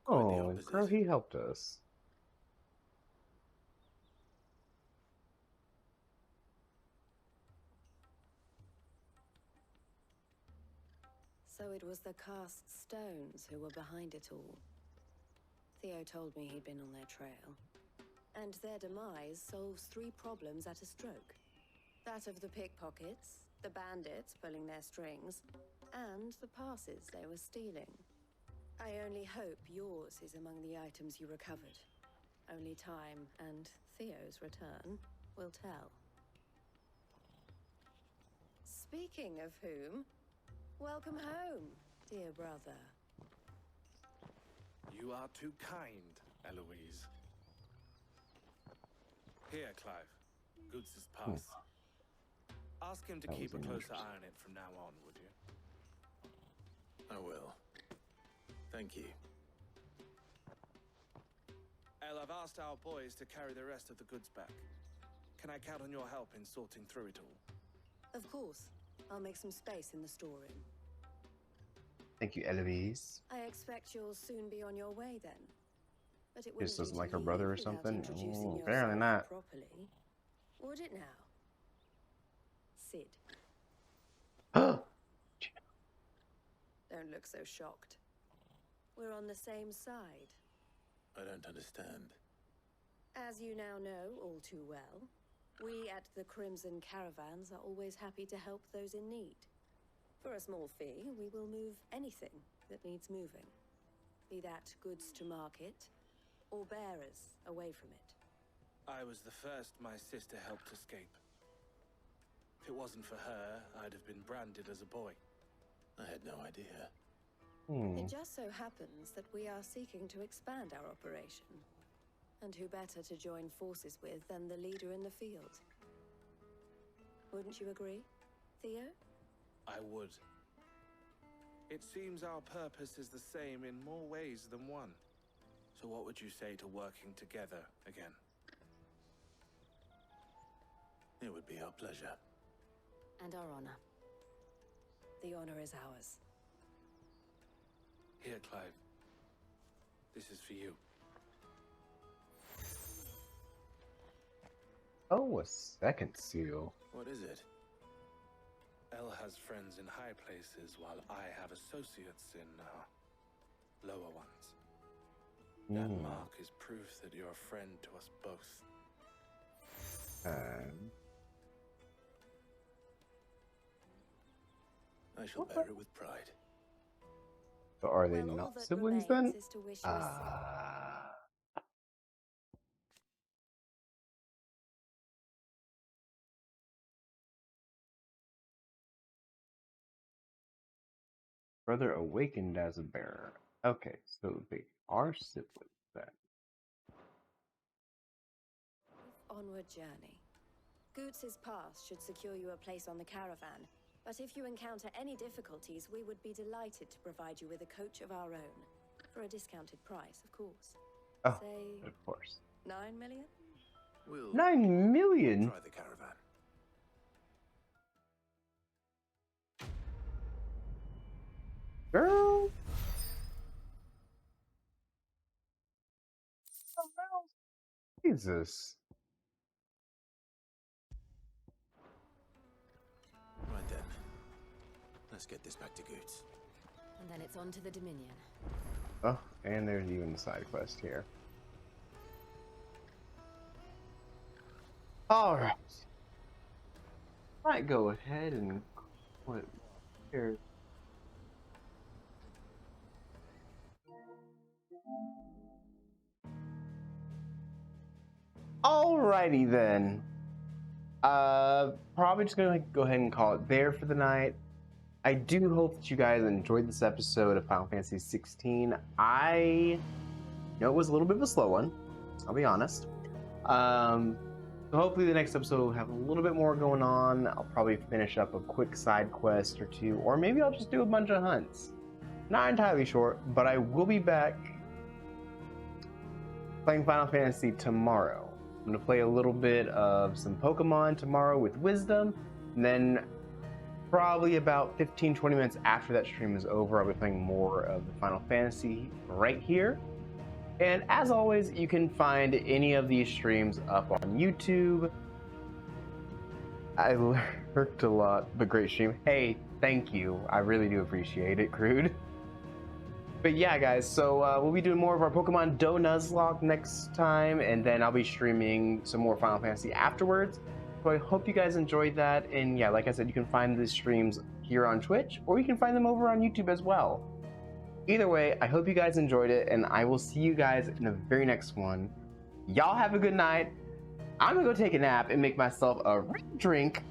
Oh, girl, he helped us. So it was the cast stones who were behind it all. Theo told me he'd been on their trail. And their demise solves 3 problems at a stroke. That of the pickpockets, the bandits pulling their strings, and the passes they were stealing. I only hope yours is among the items you recovered. Only time and Theo's return will tell. Speaking of whom, welcome home, dear brother. You are too kind, Eloise. Here, Clive. Goods' pass. Ask him to That keep a was closer interesting. eye on it from now on, would you? I will. Thank you. El, I've asked our boys to carry the rest of the goods back. Can I count on your help in sorting through it all? Of course. I'll make some space in the storeroom. Thank you, Eloise. I expect you'll soon be on your way then. But it Just wouldn't doesn't do like to her brother or leave without something? introducing Apparently yourself not. properly. Would it now? Sid. Don't look so shocked. We're on the same side. I don't understand. As you now know all too well, we at the Crimson Caravans are always happy to help those in need. For a small fee, we will move anything that needs moving. Be that goods to market, or bearers away from it. I was the first my sister helped escape. If it wasn't for her, I'd have been branded as a boy. I had no idea. It just so happens that we are seeking to expand our operation. And who better to join forces with than the leader in the field? Wouldn't you agree, Theo? I would. It seems our purpose is the same in more ways than one. So what would you say to working together again? It would be our pleasure. And our honor. The honor is ours. Here, Clive. This is for you. Oh, a second seal. What is it? El has friends in high places, while I have associates in lower ones. That mark is proof that you're a friend to us both. I shall bear it with pride. So are they not siblings then? Is to wish you a Brother awakened as a bearer. Okay, so they are siblings then. onward journey. Goots' pass should secure you a place on the caravan, but if you encounter any difficulties, we would be delighted to provide you with a coach of our own. For a discounted price, of course. Oh, Say, of course. 9 million? We'll 9 million? try the caravan. Girl. Jesus. Right then. Let's get this back to Goots. And then it's on to the Dominion. Oh, and there's even a side quest here. Alright. Might go ahead and what here. Alrighty then. Probably just gonna go ahead and call it there for the night. I do hope that you guys enjoyed this episode of Final Fantasy 16. I know it was a little bit of a slow one, I'll be honest. So hopefully the next episode will have a little bit more going on. I'll probably finish up a quick side quest or two, or maybe I'll just do a bunch of hunts. Not entirely sure, but I will be back playing Final Fantasy tomorrow. I'm going to play a little bit of some Pokemon tomorrow with Wisdom, and then probably about 15-20 minutes after that stream is over, I'll be playing more of the Final Fantasy right here. And as always, you can find any of these streams up on YouTube. I lurked a lot, but great stream. Hey, thank you. I really do appreciate it, Crude. But yeah, guys, so we'll be doing more of our Pokemon Do Nuzlocke next time, and then I'll be streaming some more Final Fantasy afterwards. So I hope you guys enjoyed that. And yeah, like I said, you can find these streams here on Twitch, or you can find them over on YouTube as well. Either way, I hope you guys enjoyed it, and I will see you guys in the very next one. Y'all have a good night. I'm gonna go take a nap and make myself a drink.